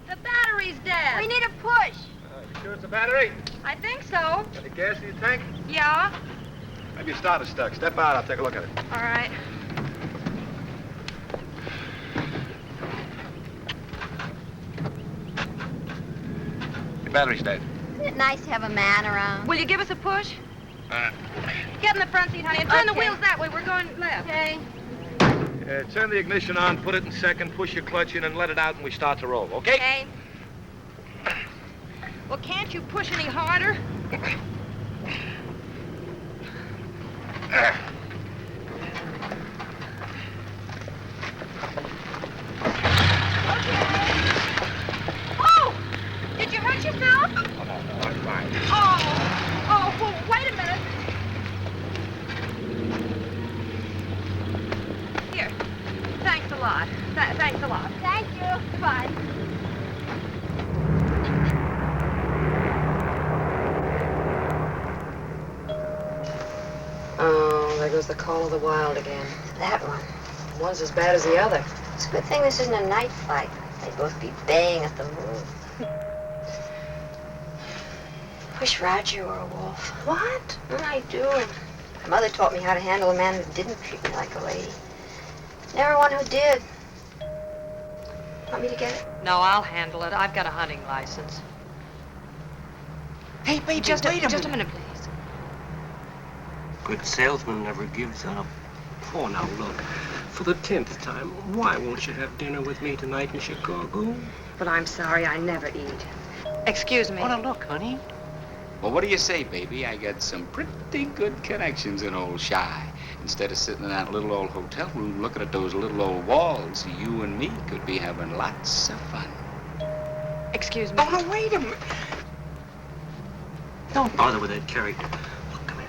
The battery's dead. We need a push. You sure it's a battery? I think so. Got any gas in your tank? Yeah. Maybe your starter's stuck. Step out, I'll take a look at it. All right. Your battery's dead. Isn't it nice to have a man around? Will you give us a push? Get in the front seat, honey, and turn the wheels that way. We're going left. Okay. Turn the ignition on, put it in second, push your clutch in, and let it out, and we start to roll, okay? Okay. Well, can't you push any harder? Oh! Did you hurt yourself? Oh, no, I'm fine. Oh! was the call of the wild again. That one. One's as bad as the other. It's a good thing this isn't a night fight. They'd both be baying at the moon. Wish Roger were a wolf. What? I do. My mother taught me how to handle a man who didn't treat me like a lady. Never one who did. Want me to get it? No, I'll handle it. I've got a hunting license. Hey, baby, Just wait a minute, please. Good salesman never gives up. Oh, now look, for the 10th time, why won't you have dinner with me tonight in Chicago? But I'm sorry, I never eat. Excuse me. Oh, now look, honey. Well, what do you say, baby? I got some pretty good connections in old Shy. Instead of sitting in that little old hotel room looking at those little old walls, you and me could be having lots of fun. Excuse me. Oh, no, wait a minute. Don't bother with that character. Look, come here.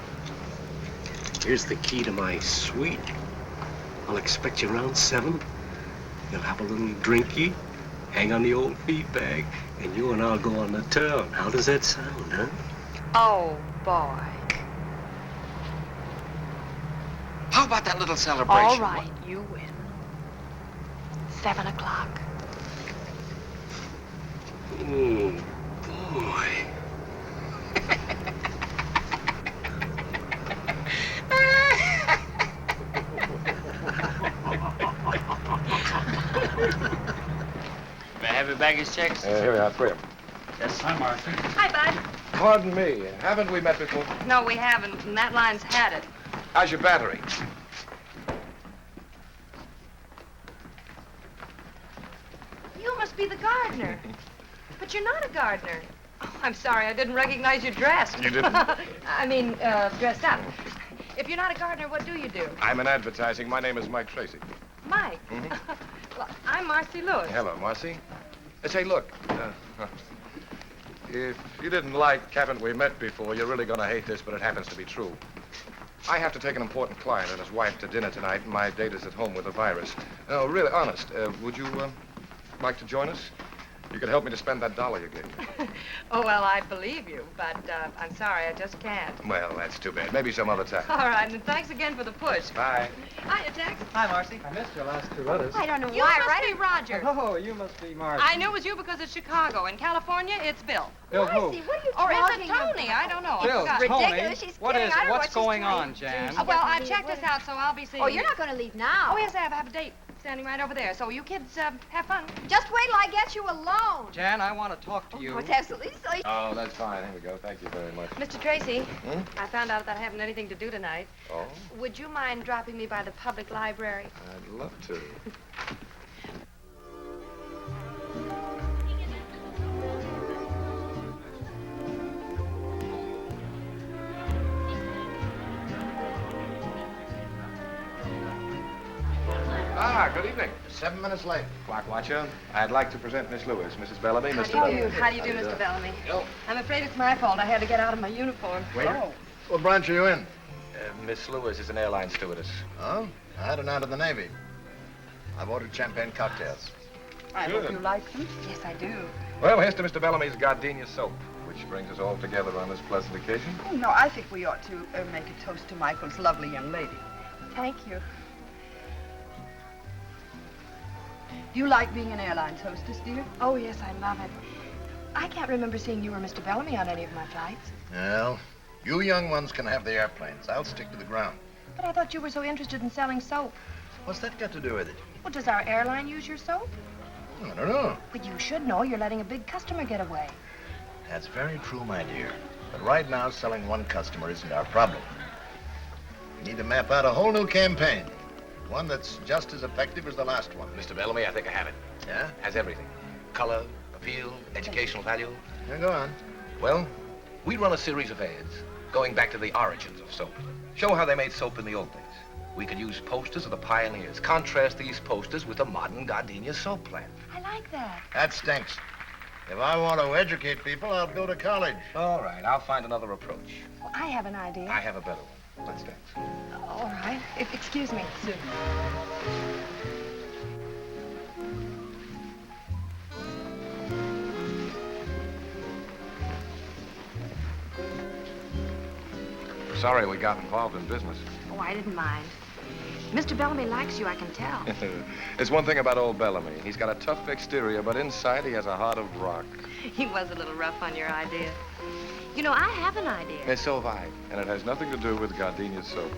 Here's the key to my suite. I'll expect you around 7. You'll have a little drinky, hang on the old feed bag, and you and I'll go on the town. How does that sound, huh? Oh, boy. How about that little celebration? All right, you win. 7 o'clock. Oh, boy. May I have your baggage checks? Here we are, 3 of them. Yes. Hi, Marcy. Hi, Bud. Pardon me, haven't we met before? No, we haven't, and that line's had it. How's your battery? You must be the gardener. But you're not a gardener. Oh, I'm sorry, I didn't recognize you dressed. You didn't? I mean, dressed up. If you're not a gardener, what do you do? I'm in advertising. My name is Mike Tracy. Mike. Well, I'm Marcy Lewis. Hello, Marcy. Say, look, if you didn't like haven't we met before, you're really going to hate this, but it happens to be true. I have to take an important client and his wife to dinner tonight, and my date is at home with a virus. No, really, honest, would you like to join us? You could help me to spend that $1 you gave me. Oh, well, I believe you, but I'm sorry, I just can't. Well, that's too bad. Maybe some other time. All right, and thanks again for the push. Bye. Hiya, Tex. Hi, Marcy. I missed your last 2 letters. I don't know You why, must right? be Roger. Oh, you must be Marcy. I knew it was you because it's Chicago. In California, it's Bill. Bill who? Marcy, what are you Or is talking it Tony? about? I don't know. Bill, I forgot. Tony. Ridiculous. She's What kidding. is I don't it? know What's what she's going trying on, to Jan? do. Well, I've checked this out, so I'll be seeing Oh, you. you're not going to leave now. Oh, yes, I have a date standing right over there. So you kids have fun. Just wait till I get you alone. Jan, I want to talk to you. Oh, it's absolutely silly. Oh, that's fine. Here we go. Thank you very much. Mr. Tracy, Hmm? I found out that I haven't anything to do tonight. Oh, Would you mind dropping me by the public library? I'd love to. Good evening. 7 minutes late. Clock watcher. I'd like to present Miss Lewis, Mrs. Bellamy, Mr. How do you Bellamy. do? How do you do, Mr. Bellamy? I'm afraid it's my fault. I had to get out of my uniform. Waiter? What branch are you in? Miss Lewis is an airline stewardess. Oh, I had an out in the Navy. I've ordered champagne cocktails. I Good. hope you like them. Yes, I do. Well, here's to Mr. Bellamy's gardenia soap, which brings us all together on this pleasant occasion. Oh, no, I think we ought to make a toast to Michael's lovely young lady. Thank you. Do you like being an airline's hostess, dear? Oh, yes, I love it. I can't remember seeing you or Mr. Bellamy on any of my flights. Well, you young ones can have the airplanes. I'll stick to the ground. But I thought you were so interested in selling soap. What's that got to do with it? Well, does our airline use your soap? I don't know. But you should know. You're letting a big customer get away. That's very true, my dear. But right now, selling one customer isn't our problem. We need to map out a whole new campaign. One that's just as effective as the last one. Mr. Bellamy, I think I have it. Yeah? Has everything. Color, appeal, educational value. Yeah, go on. Well, we run a series of ads going back to the origins of soap. Show how they made soap in the old days. We could use posters of the pioneers. Contrast these posters with the modern gardenia soap plant. I like that. That stinks. If I want to educate people, I'll go to college. All right, I'll find another approach. Well, I have an idea. I have a better one. Let's dance. All right. Excuse me. Sorry we got involved in business. Oh, I didn't mind. Mr. Bellamy likes you, I can tell. There's one thing about old Bellamy. He's got a tough exterior, but inside he has a heart of rock. He was a little rough on your idea. You know, I have an idea. And so have I. And it has nothing to do with gardenia soap.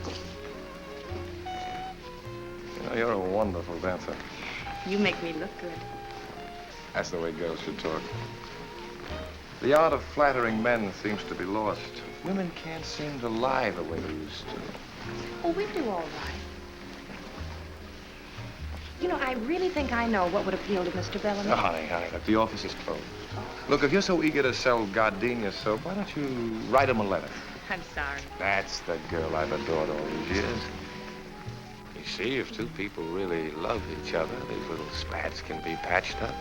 You know, you're a wonderful dancer. You make me look good. That's the way girls should talk. The art of flattering men seems to be lost. Women can't seem to lie the way they used to. Oh, we do all right. You know, I really think I know what would appeal to Mr. Bellamy. Oh, honey, look, the office is closed. Look, if you're so eager to sell gardenia soap, why don't you write him a letter? I'm sorry. That's the girl I've adored all these years. You see, if two people really love each other, these little spats can be patched up.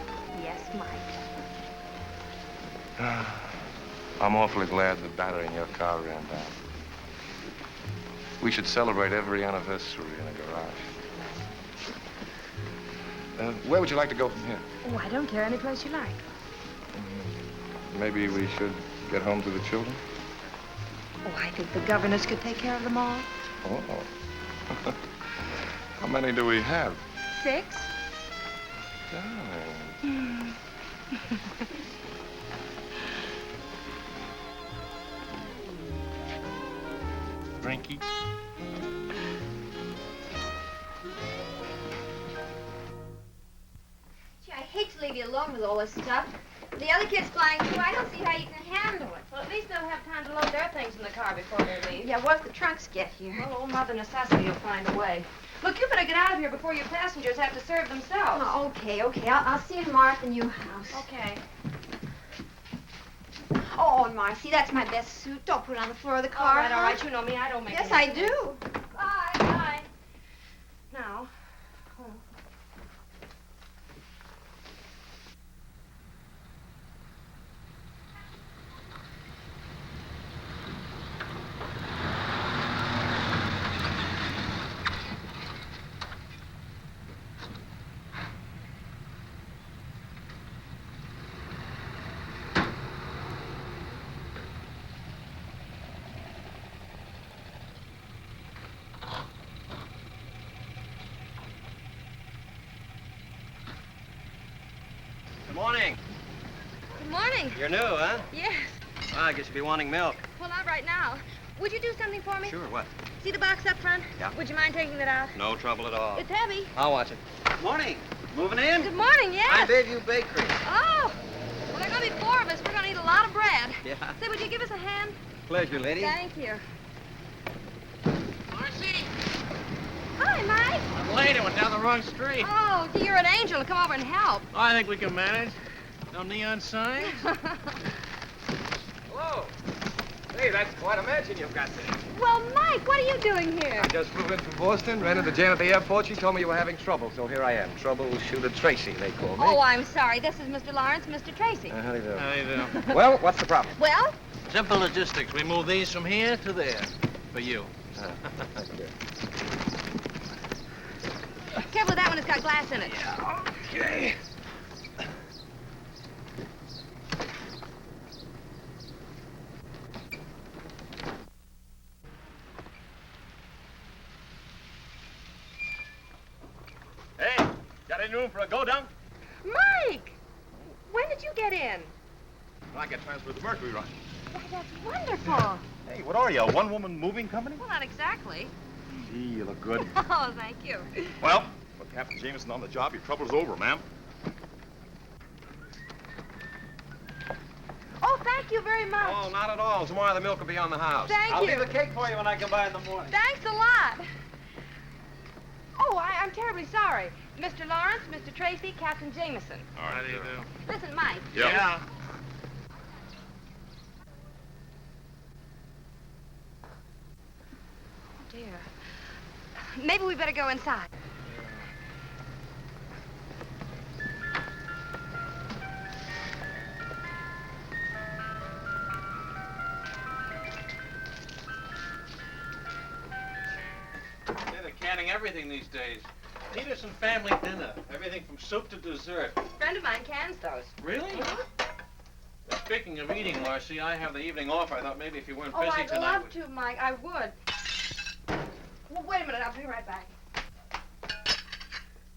Yes, Mike. I'm awfully glad the battery in your car ran down. We should celebrate every anniversary in a garage. Where would you like to go from here? Oh, I don't care. Any place you like. Maybe we should get home to the children? Oh, I think the governess could take care of them all. Oh. How many do we have? 6. Darling. Drinky. Gee, I hate to leave you alone with all this stuff. The other kids flying through, I don't see how you can handle it. Well, at least they'll have time to load their things in the car before they leave. Yeah, what if the trunks get here? Well, old Mother Necessity will find a way. Look, you better get out of here before your passengers have to serve themselves. Oh, okay. I'll see you tomorrow at the new house. Okay. Oh, and Marcy, that's my best suit. Don't put it on the floor of the car. All right. You know me. I don't make Yes, any I mistakes. do. Bye. Bye. Now. Oh. Good morning. Good morning. You're new, huh? Yes. Well, I guess you'll be wanting milk. Well, not right now. Would you do something for me? Sure, what? See the box up front? Yeah. Would you mind taking it out? No trouble at all. It's heavy. I'll watch it. Morning. Moving in? Good morning, yes. I'm Bayview Bakery. Oh. Well, there are going to be 4 of us. We're going to eat a lot of bread. Yeah. Say, would you give us a hand? Pleasure, lady. Thank you. Marcy! Hi, Mike. I'm late. I went down the wrong street. Oh, gee, you're an angel to come over and help. I think we can manage. No neon signs? Hello. Hey, that's quite a mansion you've got there. Well, Mike, what are you doing here? I just flew in from Boston, ran into Jan at the airport. She told me you were having trouble, so here I am. Troubleshooter Tracy, they call me. Oh, I'm sorry. This is Mr. Lawrence, Mr. Tracy. How do you do? How do you do? Well, what's the problem? Well? Simple logistics. We move these from here to there. For you. Careful with that one. It's got glass in it. Okay. Hey, got any room for a go-dunk? Mike! When did you get in? I get transferred to Mercury Run. Why, that's wonderful. Hey, what are you, a one-woman moving company? Well, not exactly. Gee, you look good. Oh, thank you. Well, with Captain Jameson on the job, your trouble's over, ma'am. Oh, thank you very much. Oh, not at all. Tomorrow the milk will be on the house. Thank I'll you. leave the cake for you when I come by in the morning. Thanks a lot. Oh, I'm terribly sorry. Mr. Lawrence, Mr. Tracy, Captain Jameson. All right, how do you do? Listen, Mike. Yeah. Oh, dear. Maybe we better go inside. They're canning everything these days. Peterson family dinner. Everything from soup to dessert. A friend of mine cans those. Really? Speaking of eating, Marcy, I have the evening off. I thought maybe if you weren't Oh, busy I'd tonight. love to, Mike. I would. Oh, wait a minute. I'll be right back.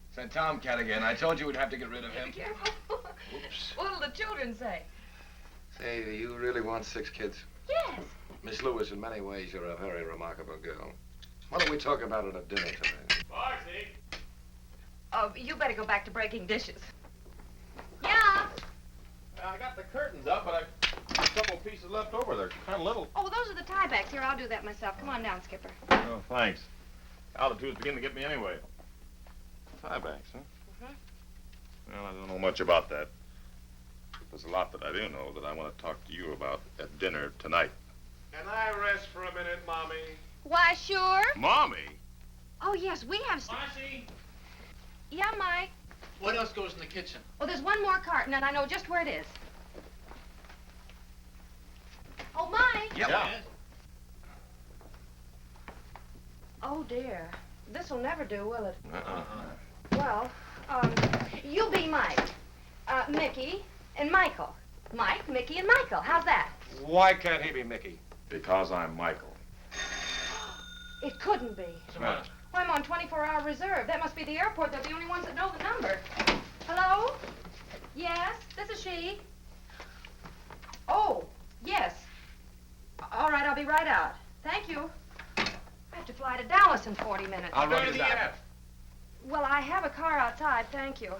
It's that tomcat again. I told you we'd have to get rid of him. Be careful. Oops. What'll the children say? Say, do you really want 6 kids? Yes. Miss Lewis, in many ways, you're a very remarkable girl. Why don't we talk about it at dinner tonight? Marcy! Oh, you better go back to breaking dishes. Yeah. I got the curtains up, but I've a couple pieces left over. They're kind of little. Oh, those are the tie backs. Here, I'll do that myself. Come on down, Skipper. Oh, thanks. Altitude's beginning to get me anyway. Tiebacks, huh? Well, I don't know much about that. There's a lot that I do know that I want to talk to you about at dinner tonight. Can I rest for a minute, Mommy? Why, sure. Mommy? Oh, yes, we have... Marcy? Yeah, Mike? What else goes in the kitchen? Oh, there's one more carton, and I know just where it is. Oh, Mike? Yep. Yeah. Oh, dear. This'll never do, will it? Uh-uh. Well, you be Mike, Mickey, and Michael. Mike, Mickey, and Michael. How's that? Why can't he be Mickey? Because I'm Michael. It couldn't be. Well, I'm on 24-hour reserve. That must be the airport. They're the only ones that know the number. Hello? Yes, this is she. Oh, yes. All right, I'll be right out. Thank you. I have to fly to Dallas in 40 minutes. I'll run you that. Well, I have a car outside, thank you.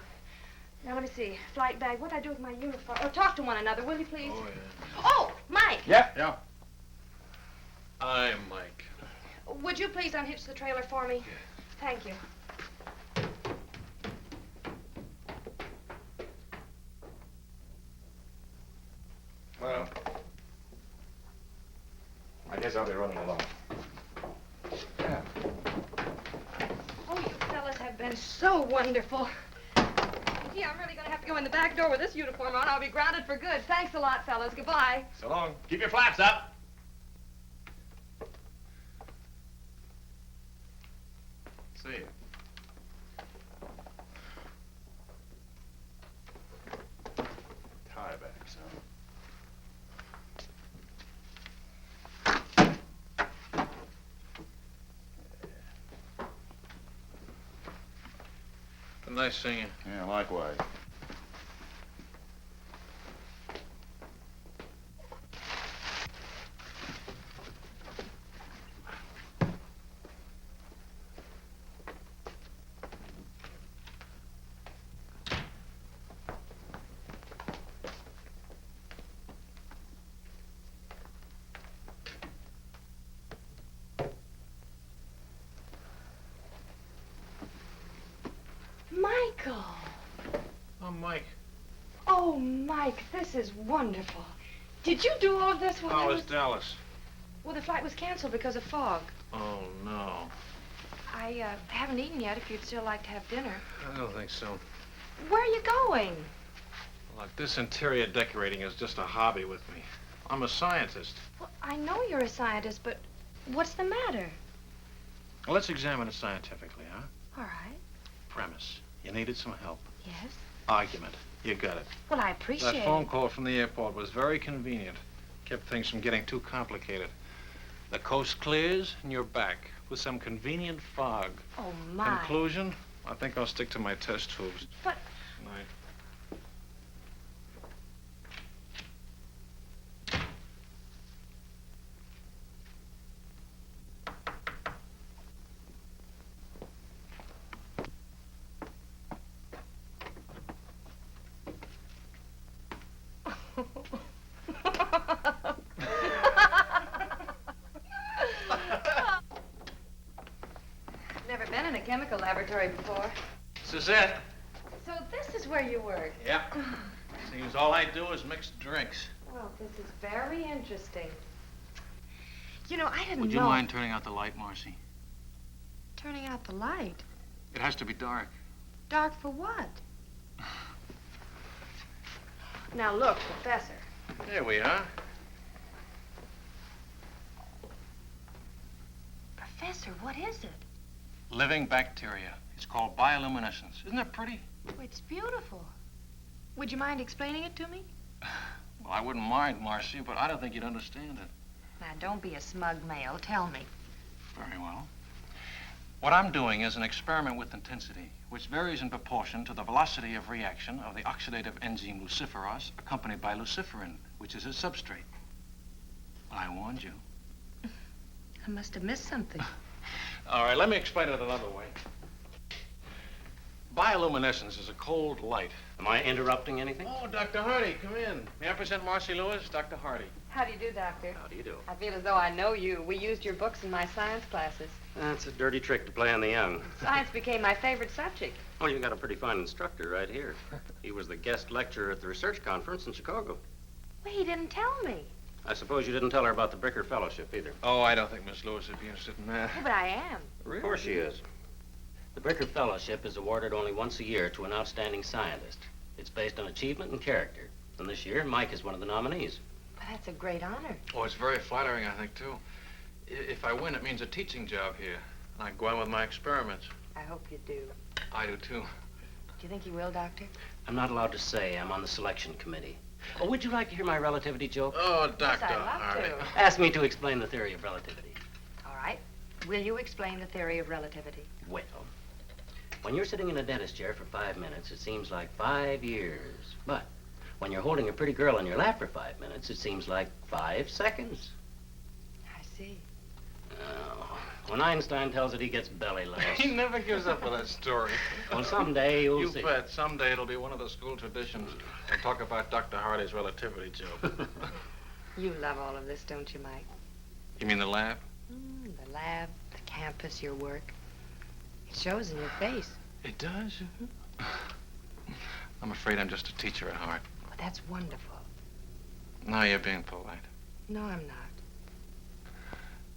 Now, let me see. Flight bag. What'd I do with my uniform? Oh, talk to one another, will you, please? Oh, yeah. Oh, Mike. Yeah. I'm Mike. Would you please unhitch the trailer for me? Thank you. Well, I guess I'll be running along. Yeah. Oh, you fellas have been so wonderful. Yeah, I'm really going to have to go in the back door with this uniform on. I'll be grounded for good. Thanks a lot, fellas. Goodbye. So long. Keep your flaps up. See you. Tiebacks, huh? Nice singing. Yeah, likewise. Michael. Oh, Mike. Oh, Mike, this is wonderful. Did you do all of this while How was Dallas? Well, the flight was canceled because of fog. Oh, no. I haven't eaten yet if you'd still like to have dinner. I don't think so. Where are you going? Look, this interior decorating is just a hobby with me. I'm a scientist. Well, I know you're a scientist, but what's the matter? Well, let's examine it scientifically, huh? All right. Premise. You needed some help. Yes? Argument. You got it. Well, I appreciate That phone call from the airport was very convenient. Kept things from getting too complicated. The coast clears and you're back with some convenient fog. Oh, my. Conclusion? I think I'll stick to my test tubes. But... Night. Never been in a chemical laboratory before. This is it. So this is where you work? Yeah. Seems all I do is mix drinks. Well, this is very interesting. You know, I didn't know... Would you mind turning out the light, Marcy? Turning out the light? It has to be dark. Dark for what? Now look, Professor. There we are. Professor, what is it? Living bacteria. It's called bioluminescence. Isn't that pretty? Oh, it's beautiful. Would you mind explaining it to me? Well, I wouldn't mind, Marcy, but I don't think you'd understand it. Now, don't be a smug male. Tell me. Very well. What I'm doing is an experiment with intensity, which varies in proportion to the velocity of reaction of the oxidative enzyme luciferase, accompanied by luciferin, which is its substrate. I warned you. I must have missed something. All right, let me explain it another way. Bioluminescence is a cold light. Am I interrupting anything? Oh, Dr. Hardy, come in. May I present Marcy Lewis, Dr. Hardy. How do you do, Doctor? How do you do? I feel as though I know you. We used your books in my science classes. That's a dirty trick to play on the young. Science became my favorite subject. Oh, you got a pretty fine instructor right here. He was the guest lecturer at the research conference in Chicago. Well, he didn't tell me. I suppose you didn't tell her about the Bricker Fellowship either. Oh, I don't think Miss Lewis would be interested in that. Oh, but I am. Really? Of course she is. The Bricker Fellowship is awarded only once a year to an outstanding scientist. It's based on achievement and character. And this year, Mike is one of the nominees. But that's a great honor. Oh, it's very flattering, I think, too. If I win, it means a teaching job here. And I can go on with my experiments. I hope you do. I do, too. Do you think you will, Doctor? I'm not allowed to say. I'm on the selection committee. Oh, would you like to hear my relativity joke? Oh, Dr. Yes, I'd love Hardy. to. Ask me to explain the theory of relativity. All right. Will you explain the theory of relativity? Well, when you're sitting in a dentist chair for 5 minutes, it seems like 5 years. But when you're holding a pretty girl in your lap for 5 minutes, it seems like 5 seconds. I see. Oh, when Einstein tells it, he gets belly laughs. He never gives up with that story. Well, someday you'll see. You bet. Someday it'll be one of the school traditions. I'll talk about Dr. Hardy's relativity joke. You love all of this, don't you, Mike? You mean the lab? The lab, the campus, your work. It shows in your face. It does? I'm afraid I'm just a teacher at heart. Well, that's wonderful. Now you're being polite. No, I'm not.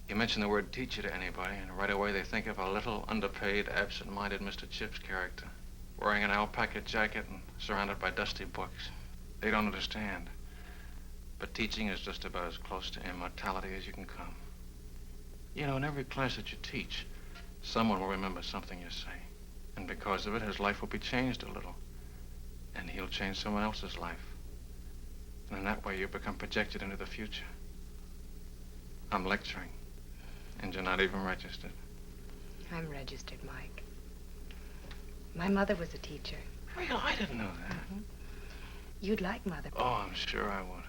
You mention the word teacher to anybody, and right away they think of a little, underpaid, absent-minded Mr. Chips character, wearing an alpaca jacket and surrounded by dusty books. They don't understand. But teaching is just about as close to immortality as you can come. You know, in every class that you teach, someone will remember something you say. And because of it, his life will be changed a little. And he'll change someone else's life. And in that way, you become projected into the future. I'm lecturing. And you're not even registered. I'm registered, Mike. My mother was a teacher. Really? I didn't know that. You'd like Mother. Oh, I'm sure I would.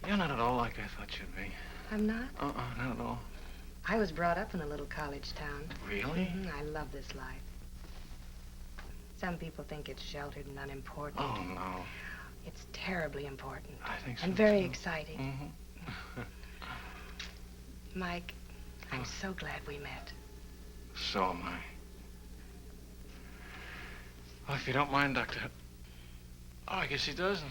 You're not at all like I thought you'd be. I'm not? Not at all. I was brought up in a little college town. Really? I love this life. Some people think it's sheltered and unimportant. Oh, no. It's terribly important. I think so, and very too. exciting. Mike, I'm so glad we met. So am I. Well, if you don't mind, Doctor. Oh, I guess he doesn't.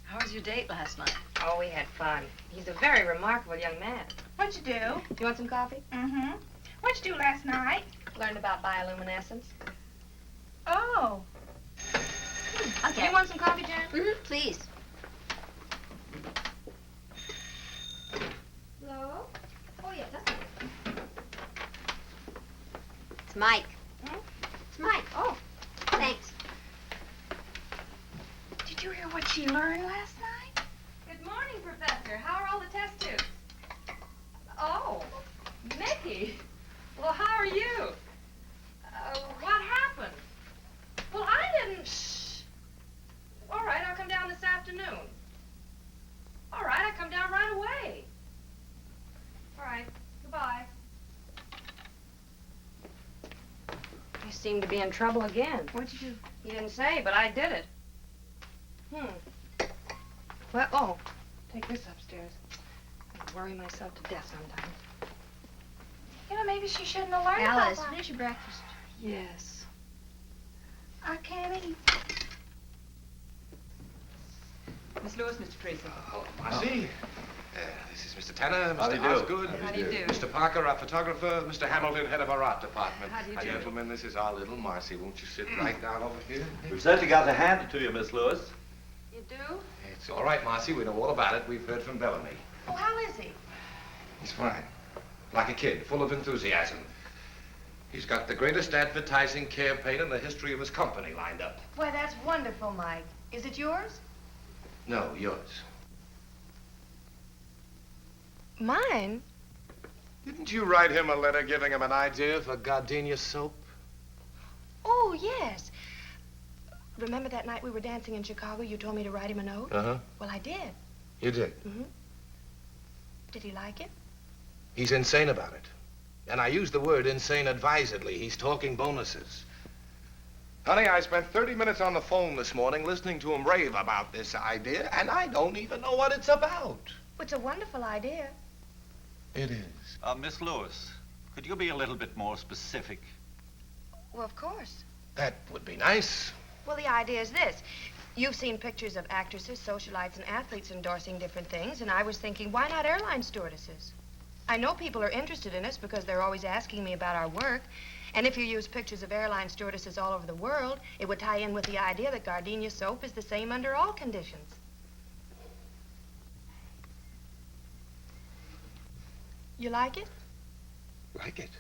How was your date last night? Oh, we had fun. He's a very remarkable young man. What'd you do? You want some coffee? Mm-hmm. What'd you do last night? Learned about bioluminescence. Oh. Okay. You want some coffee, Jan? Mm-hmm, please. Hello? Oh, yeah, that's me. It's Mike. It's Mike. Oh, Thanks. Did you hear what she learned last night? Good morning, Professor. How are all the test tubes? Oh, Mickey. Well, how are you? What happened? Well, I didn't... Shh. All right, I'll come down this afternoon. All right, I'll come down right away. All right, goodbye. You seem to be in trouble again. What'd you do? You didn't say, but I did it. Well, oh, take this upstairs. I worry myself to death sometimes. You know, maybe she shouldn't have learned Alice, about that. finish your breakfast. Yes. I can't eat. Miss Lewis, Mr. Tracy. Hello, Marcy. This is Mr. Tanner, How do Mr. you do? Osgood. How do you do? Mr. Parker, our photographer. Mr. Hamilton, head of our art department. How do you do? Gentlemen, this is our little Marcy. Won't you sit right down over here? We've certainly got to hand it to you, Miss Lewis. You do? It's all right, Marcy. We know all about it. We've heard from Bellamy. Oh, how is he? He's fine. Like a kid, full of enthusiasm. He's got the greatest advertising campaign in the history of his company lined up. Why, that's wonderful, Mike. Is it yours? No, yours. Mine? Didn't you write him a letter giving him an idea for gardenia soap? Oh, yes. Remember that night we were dancing in Chicago? You told me to write him a note? Uh-huh. Well, I did. You did? Mm-hmm. Did he like it? He's insane about it. And I use the word insane advisedly. He's talking bonuses. Honey, I spent 30 minutes on the phone this morning listening to him rave about this idea, and I don't even know what it's about. It's a wonderful idea. It is. Miss Lewis, could you be a little bit more specific? Well, of course. That would be nice. Well, the idea is this. You've seen pictures of actresses, socialites, and athletes endorsing different things, and I was thinking, why not airline stewardesses? I know people are interested in us because they're always asking me about our work, and if you use pictures of airline stewardesses all over the world, it would tie in with the idea that gardenia soap is the same under all conditions. You like it? Like it?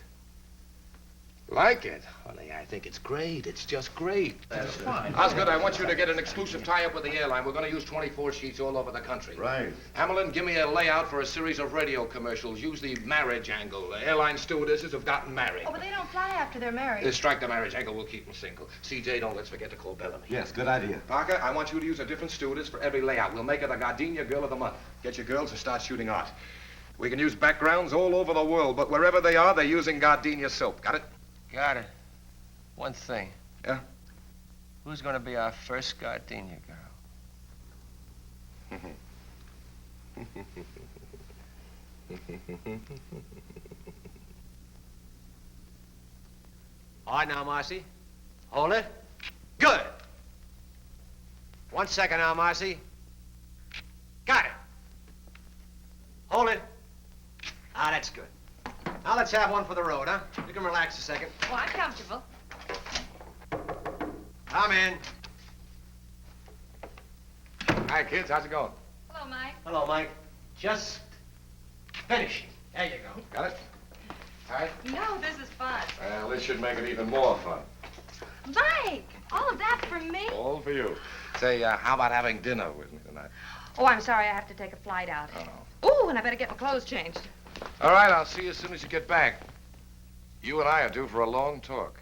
Like it? Honey, I think it's great. It's just great. That's fine. Osgood, I want you to get an exclusive tie-up with the airline. We're going to use 24 sheets all over the country. Right. Hamilton, give me a layout for a series of radio commercials. Use the marriage angle. The airline stewardesses have gotten married. Oh, but they don't fly after they're married. Strike the marriage angle. We'll keep them single. CJ, don't let's forget to call Bellamy. Yes, good idea. Parker, I want you to use a different stewardess for every layout. We'll make her the Gardenia Girl of the Month. Get your girls to start shooting art. We can use backgrounds all over the world, but wherever they are, they're using Gardenia soap. Got it? Got it. One thing. Yeah? Who's going to be our first gardenia girl? All right, now, Marcy. Hold it. Good. 1 second now, Marcy. Got it. Hold it. Ah, that's good. Now let's have one for the road, huh? You can relax a second. Oh, I'm comfortable. Come in. Hi, kids. How's it going? Hello, Mike. Hello, Mike. Just finishing. There you go. Got it? All right. No, this is fun. Well, this should make it even more fun. Mike, all of that for me? All for you. Say, how about having dinner with me tonight? Oh, I'm sorry. I have to take a flight out. Oh, and I better get my clothes changed. All right, I'll see you as soon as you get back. You and I are due for a long talk.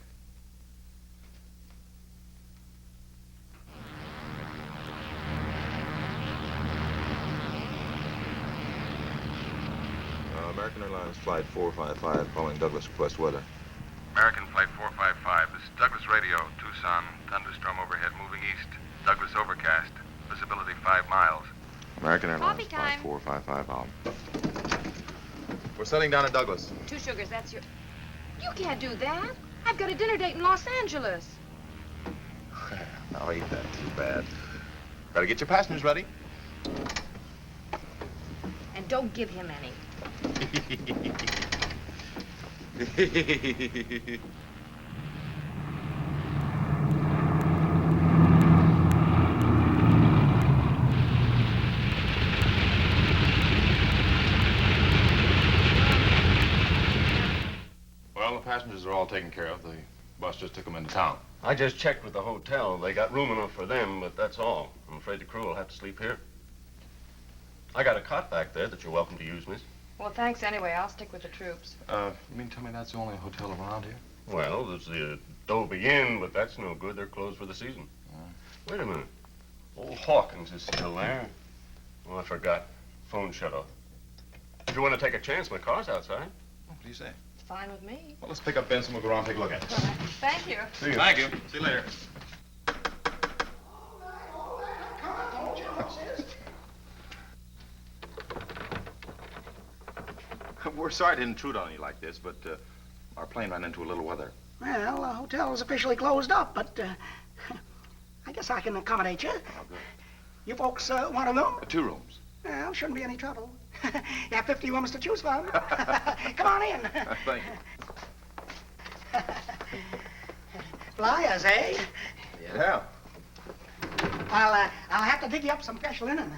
American Airlines Flight 455, following Douglas request weather. American Flight 455, this is Douglas Radio, Tucson, thunderstorm overhead moving east. Douglas overcast, visibility 5 miles. American Airlines Coffee Flight time. 455 out. We're setting down at Douglas. 2 sugars, that's your... You can't do that. I've got a dinner date in Los Angeles. Now, ain't that too bad. Better get your passengers ready. And don't give him any. Well, the passengers are all taken care of. The bus just took them into town. I just checked with the hotel. They got room enough for them, but that's all. I'm afraid the crew will have to sleep here. I got a cot back there that you're welcome to use, miss. Well, thanks anyway. I'll stick with the troops. You mean tell me that's the only hotel around here? Well, there's the Adobe Inn, but that's no good. They're closed for the season. Wait a minute. Old Hawkins is still there. Oh, I forgot. Phone shut off. If you want to take a chance, my car's outside. What do you say? It's fine with me. Well, let's pick up Benson. We'll go around and take a look at it. Thank you. See you. Thank you. See you later. We're sorry to intrude on you like this, but our plane ran into a little weather. Well, the hotel is officially closed up, but I guess I can accommodate you. Oh, good. You folks want a room? 2 rooms. Well, shouldn't be any trouble. You have 50 rooms to choose from. Come on in. Thank you. Flyers, eh? Yeah. I'll have to dig you up some fresh linen.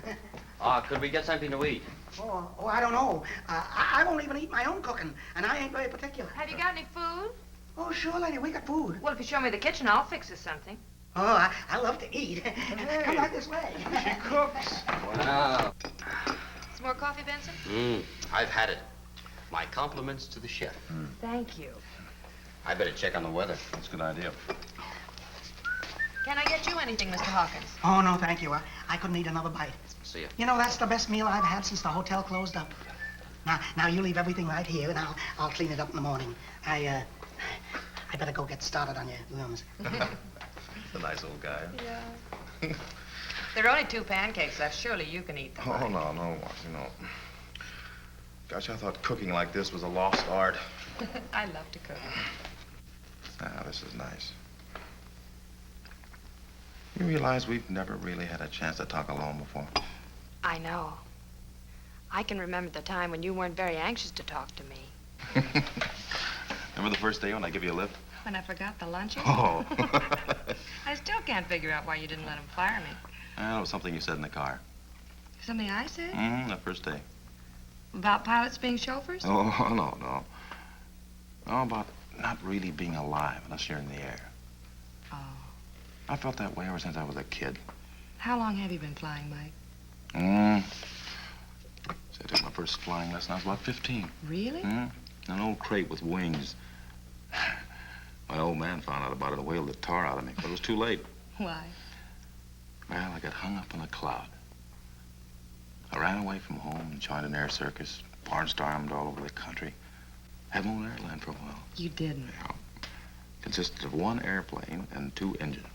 Could we get something to eat? Oh, I don't know. I won't even eat my own cooking, and I ain't very particular. Have you got any food? Oh, sure, lady, we got food. Well, if you show me the kitchen, I'll fix us something. Oh, I love to eat. Come right this way. She cooks. Wow. Some more coffee, Benson? I've had it. My compliments to the chef. Thank you. I better check on the weather. That's a good idea. Can I get you anything, Mr. Hawkins? Oh, no, thank you. I couldn't eat another bite. See ya. You know, that's the best meal I've had since the hotel closed up. Now you leave everything right here, and I'll clean it up in the morning. I better go get started on your rooms. He's a nice old guy. Yeah. There are only 2 pancakes left. Surely you can eat them. Oh, no, Marcy, no. Gosh, I thought cooking like this was a lost art. I love to cook. Ah, this is nice. You realize we've never really had a chance to talk alone before? I know. I can remember the time when you weren't very anxious to talk to me. Remember the first day when I give you a lift? When I forgot the lunches? Oh. I still can't figure out why you didn't let him fire me. It was something you said in the car. Something I said? That first day. About pilots being chauffeurs? Oh, no. No, about not really being alive unless you're in the air. Oh. I felt that way ever since I was a kid. How long have you been flying, Mike? So I took my first flying lesson. I was about 15. Really? An old crate with wings. My old man found out about it and whaled the tar out of me, but it was too late. Why? Well, I got hung up in a cloud. I ran away from home and joined an air circus, barnstormed all over the country. Had my own airline for a while. You didn't? Yeah. Consisted of 1 airplane and 2 engines.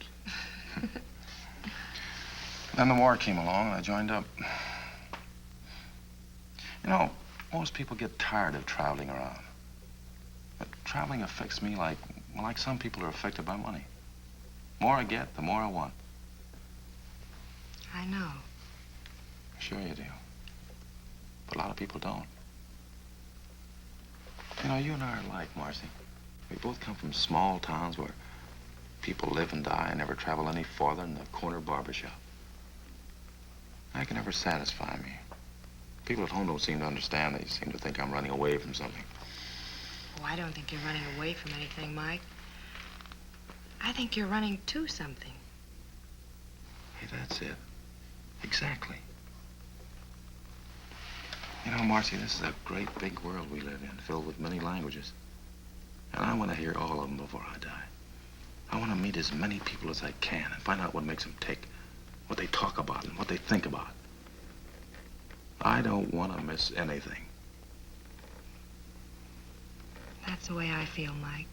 Then the war came along and I joined up. You know, most people get tired of traveling around. But traveling affects me like some people are affected by money. The more I get, the more I want. I know. Sure you do. But a lot of people don't. You know, you and I are alike, Marcy. We both come from small towns where people live and die and never travel any farther than the corner barbershop. That can never satisfy me. People at home don't seem to understand. They seem to think I'm running away from something. Oh, I don't think you're running away from anything, Mike. I think you're running to something. Hey, that's it. Exactly. You know, Marcy, this is a great big world we live in, filled with many languages. And I want to hear all of them before I die. I want to meet as many people as I can and find out what makes them tick, what they talk about and what they think about. I don't want to miss anything. That's the way I feel, Mike.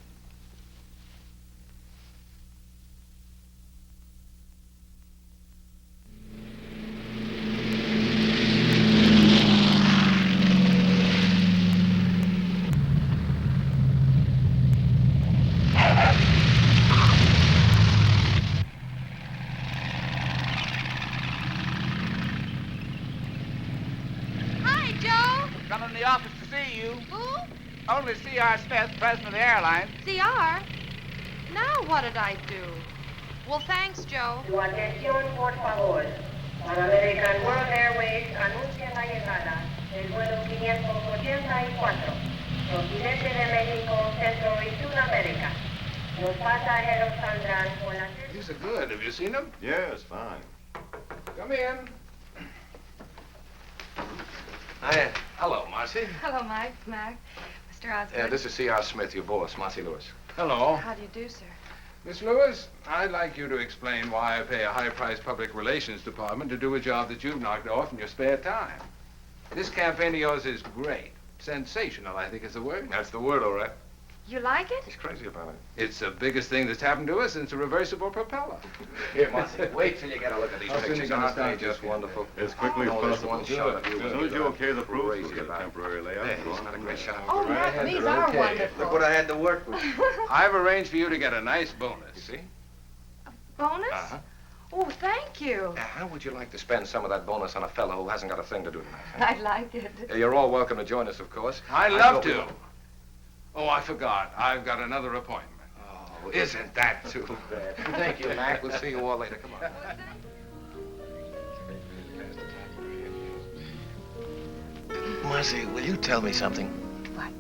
Come in the office to see you. Who? Only C.R. Smith, president of the airline. CR? Now what did I do? Well, thanks, Joe. Su atención, por favor. Pan American World Airways anuncia la llegada del vuelo 584, procedente de México, Centro y Sudamérica. Los pasajeros saldrán por la... These are good. Have you seen them? Yes, fine. Come in. Hi. Hello, Marcy. Hello, Mike. Mac. Mr. Osborne. This is C.R. Smith, your boss, Marcy Lewis. Hello. How do you do, sir? Miss Lewis, I'd like you to explain why I pay a high-priced public relations department to do a job that you've knocked off in your spare time. This campaign of yours is great. Sensational, I think is the word. That's the word, all right. You like it? He's crazy about it. It's the biggest thing that's happened to us since a reversible propeller. Here, Marcy, wait till you get a look at these pictures. Aren't they just wonderful? As quickly as there's possible. one shot of you. As soon as you okay the proof, we'll Crazy get a about it. temporary layout. There, he's got a great shot. Oh, Mac, these are wonderful. Look what I had to work with. I've arranged for you to get a nice bonus. You see? Bonus? Uh-huh. Oh, thank you. How would you like to spend some of that bonus on a fellow who hasn't got a thing to do tonight? I'd like it. You're all welcome to join us, of course. I'd love to. Oh, I forgot. I've got another appointment. Oh, isn't that too bad? Thank you, Mac. We'll see you all later. Come on. Marcy, will you tell me something? What?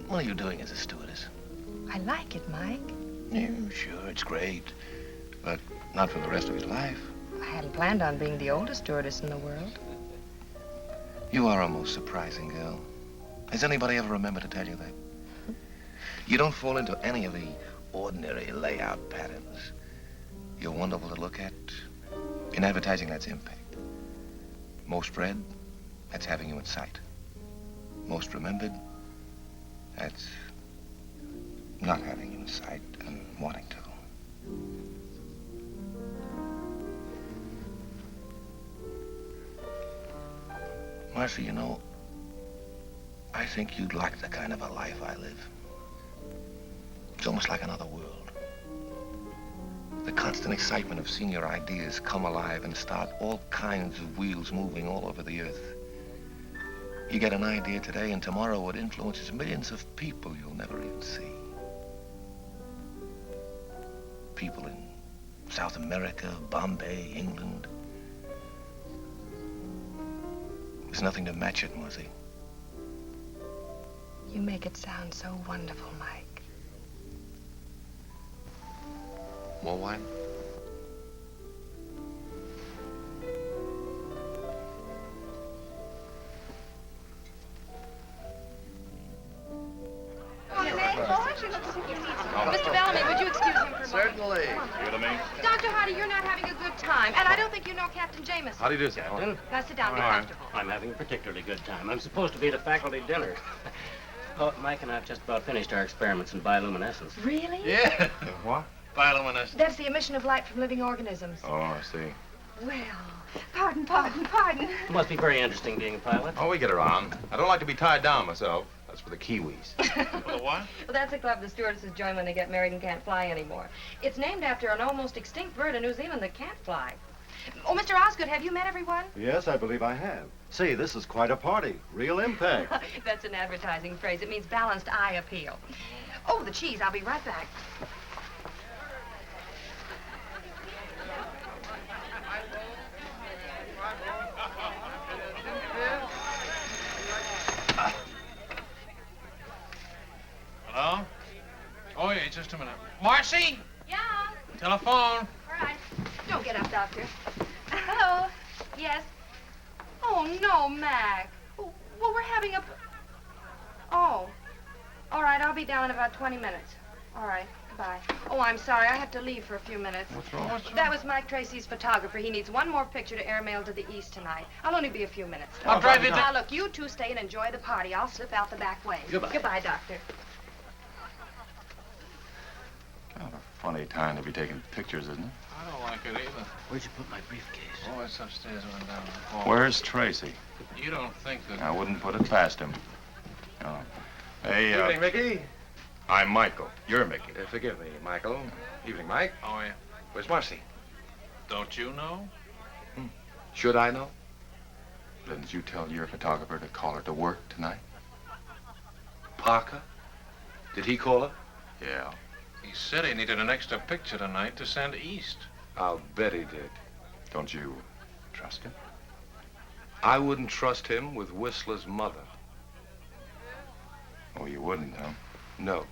What are you doing as a stewardess? I like it, Mike. Yeah, sure, it's great. But not for the rest of your life. I hadn't planned on being the oldest stewardess in the world. You are a most surprising girl. Has anybody ever remembered to tell you that? You don't fall into any of the ordinary layout patterns. You're wonderful to look at. In advertising, that's impact. Most read, that's having you in sight. Most remembered, that's not having you in sight and wanting to. Marcy, you know, I think you'd like the kind of a life I live. It's almost like another world. The constant excitement of seeing your ideas come alive and start all kinds of wheels moving all over the earth. You get an idea today, and tomorrow it influences millions of people you'll never even see. People in South America, Bombay, England. There's nothing to match it, Marcy. You make it sound so wonderful, Mike. More wine? Mr. Bellamy, would you excuse him for a moment? Certainly. You know what I mean? Dr. Hardy, you're not having a good time, and I don't think you know Captain Jameson. How do you do, Captain? Now sit down, be All right. comfortable. I'm having a particularly good time. I'm supposed to be at a faculty dinner. Oh, Mike and I have just about finished our experiments in bioluminescence. Really? Yeah. What? Bioluminescence. That's the emission of light from living organisms. Oh, I see. Well, pardon. It must be very interesting being a pilot. Oh, we get around. I don't like to be tied down myself. That's for the Kiwis. For the what? Well, that's a club the stewardesses join when they get married and can't fly anymore. It's named after an almost extinct bird in New Zealand that can't fly. Oh, Mr. Osgood, have you met everyone? Yes, I believe I have. Say, this is quite a party. Real impact. That's an advertising phrase. It means balanced eye appeal. Oh, the cheese. I'll be right back. Hello? Oh, yeah, just a minute. Marcy? Yeah? Telephone. All right. Don't get up, Doctor. Hello? Yes? Oh, no, Mac. Oh, well, we're having a... Oh. All right, I'll be down in about 20 minutes. All right, goodbye. Oh, I'm sorry. I have to leave for a few minutes. What's wrong? That was Mike Tracy's photographer. He needs one more picture to airmail to the east tonight. I'll only be a few minutes. I'll drive you down. Now, look, you two stay and enjoy the party. I'll slip out the back way. Goodbye. Goodbye, Doctor. Kind of a funny time to be taking pictures, isn't it? I don't like it either. Where'd you put my briefcase? Oh, it's upstairs and went down the hall. Where's Tracy? You don't think that... I wouldn't put it past him. Oh. Hey, Evening, Mickey. I'm Michael. You're Mickey. Forgive me, Michael. Evening, Mike. Oh, yeah. Where's Marcy? Don't you know? Should I know? Didn't you tell your photographer to call her to work tonight? Parker? Did he call her? Yeah. He said he needed an extra picture tonight to send east. I'll bet he did. Don't you trust him? I wouldn't trust him with Whistler's mother. Oh, you wouldn't, huh? No.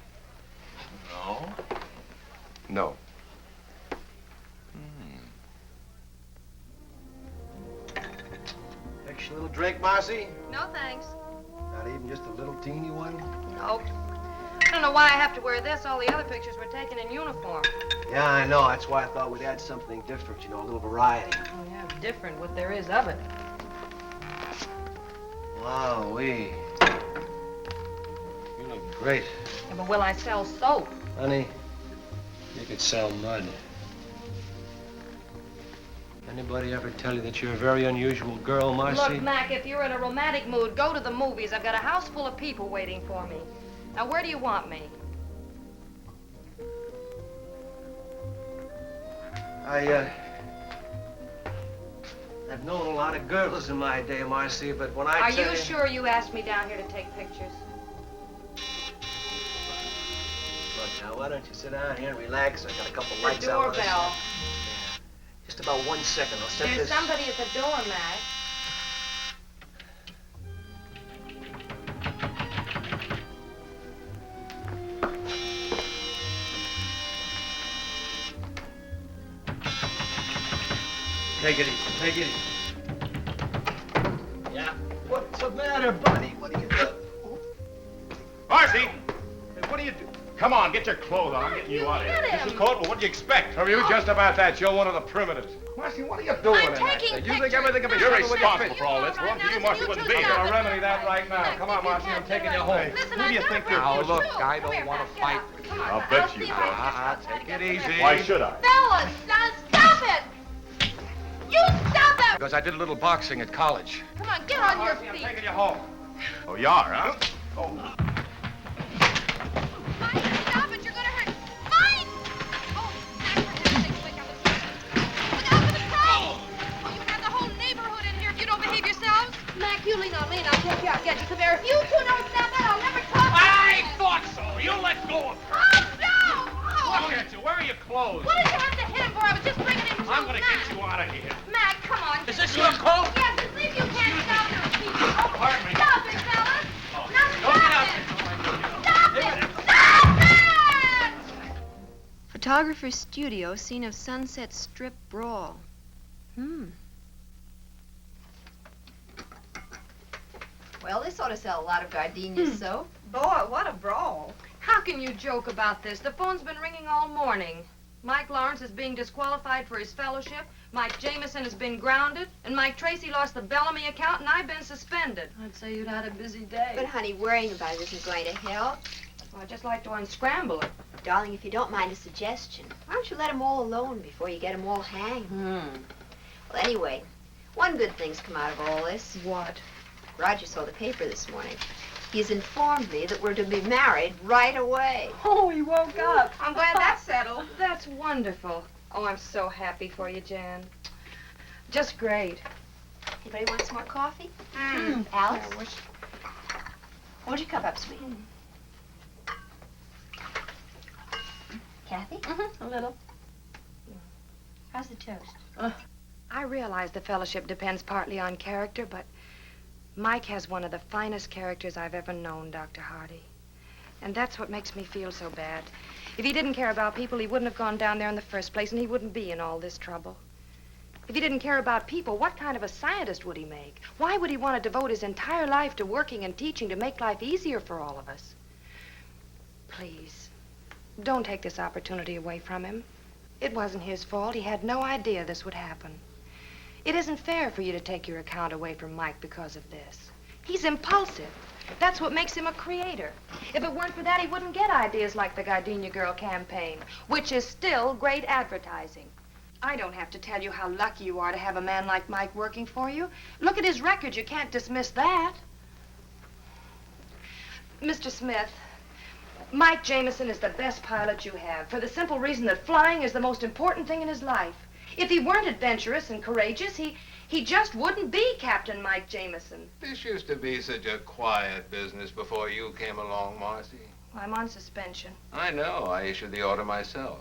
No? No. Extra little drink, Marcy? No, thanks. Not even just a little teeny one? Nope. I don't know why I have to wear this. All the other pictures were taken in uniform. Yeah, I know. That's why I thought we'd add something different, you know, a little variety. Oh, yeah, different what there is of it. Wowee. You look great. Yeah, but will I sell soap? Honey, you could sell mud. Anybody ever tell you that you're a very unusual girl, Marcy? Look, Mac, if you're in a romantic mood, go to the movies. I've got a house full of people waiting for me. Now, where do you want me? I've known a lot of girls in my day, Marcy, but when I Are tell you sure you asked me down here to take pictures? Look, now, why don't you sit down here and relax? I got a couple The lights out. on this. doorbell. Just about 1 second. I'll set There's this. somebody at the door, Mac. Take it easy. Take it easy. Yeah. What? the matter, buddy? What are you doing? Marcy! Hey, what are you doing? Come on, get your clothes on. I'm getting you out of here. This is cold, but what do you expect? Are you just about that? You're one of the primitives. Marcy, what are you doing in that thing? You think everything can be You're settled with your responsible fist? for all this. Well, you, Marcy, wouldn't be I'm here. gonna remedy that right now. Come on, Marcy, I'm taking you home. Who do you think you're Now, pushing? look, I don't want to fight. I'll bet you don't. Take it easy. Why should I? Fellas, now stop it! You stop it! Because I did a little boxing at college. Come on, get on your Marcy, I'm feet. taking you home. Oh, you are, huh? Oh. Mike, stop it, you're gonna hurt. Mike! Oh, Mac, for heaven's sake, wake up and look out for the crowd! Oh, you have the whole neighborhood in here if you don't behave yourselves. Mac, you lean on me and I'll take you out. Get you. Come here. If you two don't stop it, I'll never talk to you. I thought so. You let go of her. Oh, no! Oh. Look at you. Where are your clothes? What did you have to hit him for? I was just bringing him to I'm going to get you out of here. Mac, come on. Is this your coat? Yes, and see if you can't stop your feet. Oh, Pardon me. stop it, fellas. Now Don't get stop out. it. Stop it. Stop it! Photographer's studio, scene of Sunset Strip brawl. Well, this ought to sell a lot of gardenias, so. Boy, what a brawl. How can you joke about this? The phone's been ringing all morning. Mike Lawrence is being disqualified for his fellowship. Mike Jameson has been grounded. And Mike Tracy lost the Bellamy account, and I've been suspended. I'd say you'd had a busy day. But, honey, worrying about it isn't going to help. Well, I'd just like to unscramble it. Darling, if you don't mind a suggestion, why don't you let them all alone before you get them all hanged? Well, anyway, one good thing's come out of all this. What? Roger saw the paper this morning. He's informed me that we're to be married right away. Oh, he woke up. I'm glad that's settled. That's wonderful. Oh, I'm so happy for you, Jan. Just great. Anybody want some more coffee? Alice? Alice? Hold your cup up, sweet. Kathy? A little. How's the toast? I realize the fellowship depends partly on character, but Mike has one of the finest characters I've ever known, Dr. Hardy. And that's what makes me feel so bad. If he didn't care about people, he wouldn't have gone down there in the first place, and he wouldn't be in all this trouble. If he didn't care about people, what kind of a scientist would he make? Why would he want to devote his entire life to working and teaching to make life easier for all of us? Please, don't take this opportunity away from him. It wasn't his fault. He had no idea this would happen. It isn't fair for you to take your account away from Mike because of this. He's impulsive. That's what makes him a creator. If it weren't for that, he wouldn't get ideas like the Gardenia Girl campaign, which is still great advertising. I don't have to tell you how lucky you are to have a man like Mike working for you. Look at his record. You can't dismiss that. Mr. Smith, Mike Jameson is the best pilot you have for the simple reason that flying is the most important thing in his life. If he weren't adventurous and courageous, he just wouldn't be Captain Mike Jameson. This used to be such a quiet business before you came along, Marcy. I'm on suspension. I know. I issued the order myself.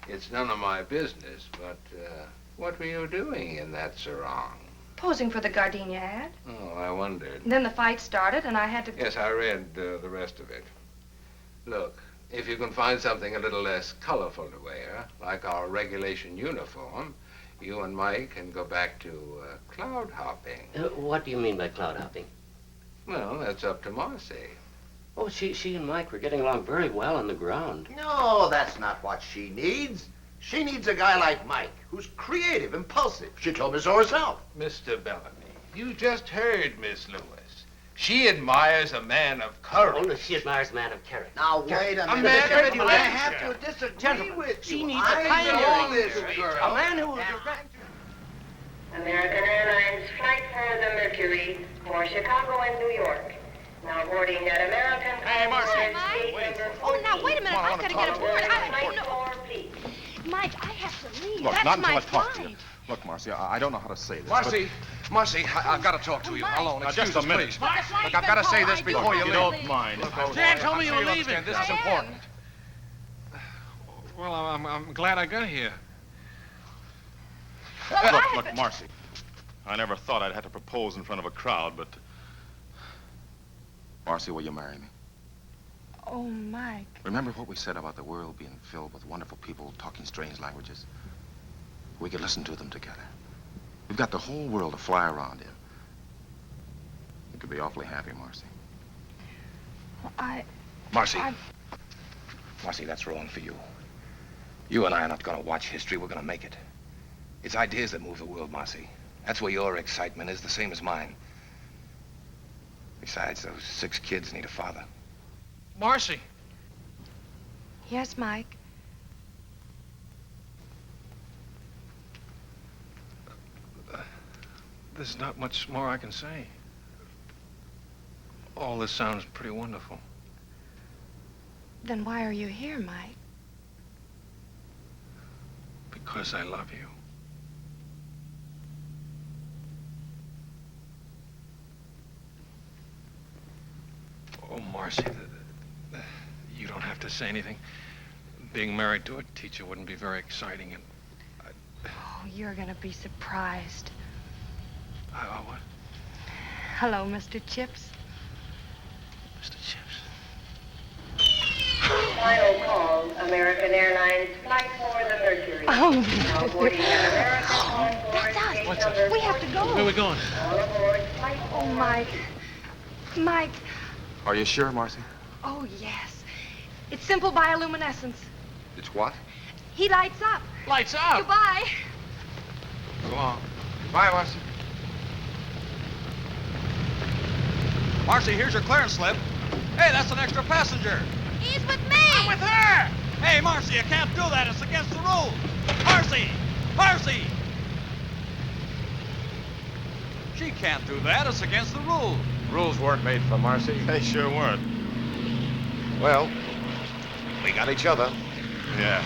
It's none of my business, but what were you doing in that sarong? Posing for the Gardenia ad. Oh, I wondered. Then the fight started, and I had to... Yes, I read the rest of it. Look, if you can find something a little less colorful to wear, like our regulation uniform, you and Mike can go back to cloud hopping. What do you mean by cloud hopping? Well, that's up to Marcy. Oh, she and Mike were getting along very well on the ground. No, that's not what she needs. She needs a guy like Mike, who's creative, impulsive. She told me so herself. Mr. Bellamy, you just heard Miss Lewis. She admires a man of courage. Oh, she admires a man of character. Now, wait a minute. man of I have to disagree with you. She needs I a pioneering know this girl. A man who will direct. American Airlines flight for the Mercury for Chicago and New York. Now boarding at American Airlines gate number 14. Oh, now, wait a minute. I've got to get aboard. Flight floor, please. Mike, I have to leave. Look, That's not until my I talk to you. flight. Look, Marcy, I don't know how to say this. Marcy, Marcy, I've got to talk to you alone. Now, Excuse just a us, minute. please. Marcy, Look, I've got to say this before you If leave. you don't mind. Jan told me you were leaving. This is important. Well, I'm glad I got here. Look, Marcy, I never thought I'd have to propose in front of a crowd, but... Marcy, will you marry me? Oh, Mike. Remember what we said about the world being filled with wonderful people talking strange languages? We could listen to them together. We've got the whole world to fly around in. to be awfully happy, Marcy. Well, Marcy. Marcy, that's wrong for you. You and I are not going to watch history. We're going to make it. It's ideas that move the world, Marcy. That's where your excitement is, the same as mine. Besides, those 6 kids need a father. Marcy! Yes, Mike? There's not much more I can say. All this sounds pretty wonderful. Then why are you here, Mike? Because I love you. Oh, Marcy, you don't have to say anything. Being married to a teacher wouldn't be very exciting, and Oh, you're gonna be surprised. what? Hello, Mr. Chips. Mr. Chips. Final call, American Airlines Flight for the Mercury. Oh, Now boarding an American on board gate What's number that? We have to go. Where are we going? All aboard flight Oh, Mike. Mike. Are you sure, Marcy? Oh, yes. It's simple bioluminescence. It's what? He lights up. Lights up! Goodbye. Go on. Bye, Marcy. Marcy, here's your clearance slip. Hey, that's an extra passenger. He's with me. I'm with her. Hey, Marcy, you can't do that. It's against the rules. Marcy! Marcy! She can't do that. It's against the rules. Rules weren't made for Marcy. They sure weren't. Well, we got each other. Yeah.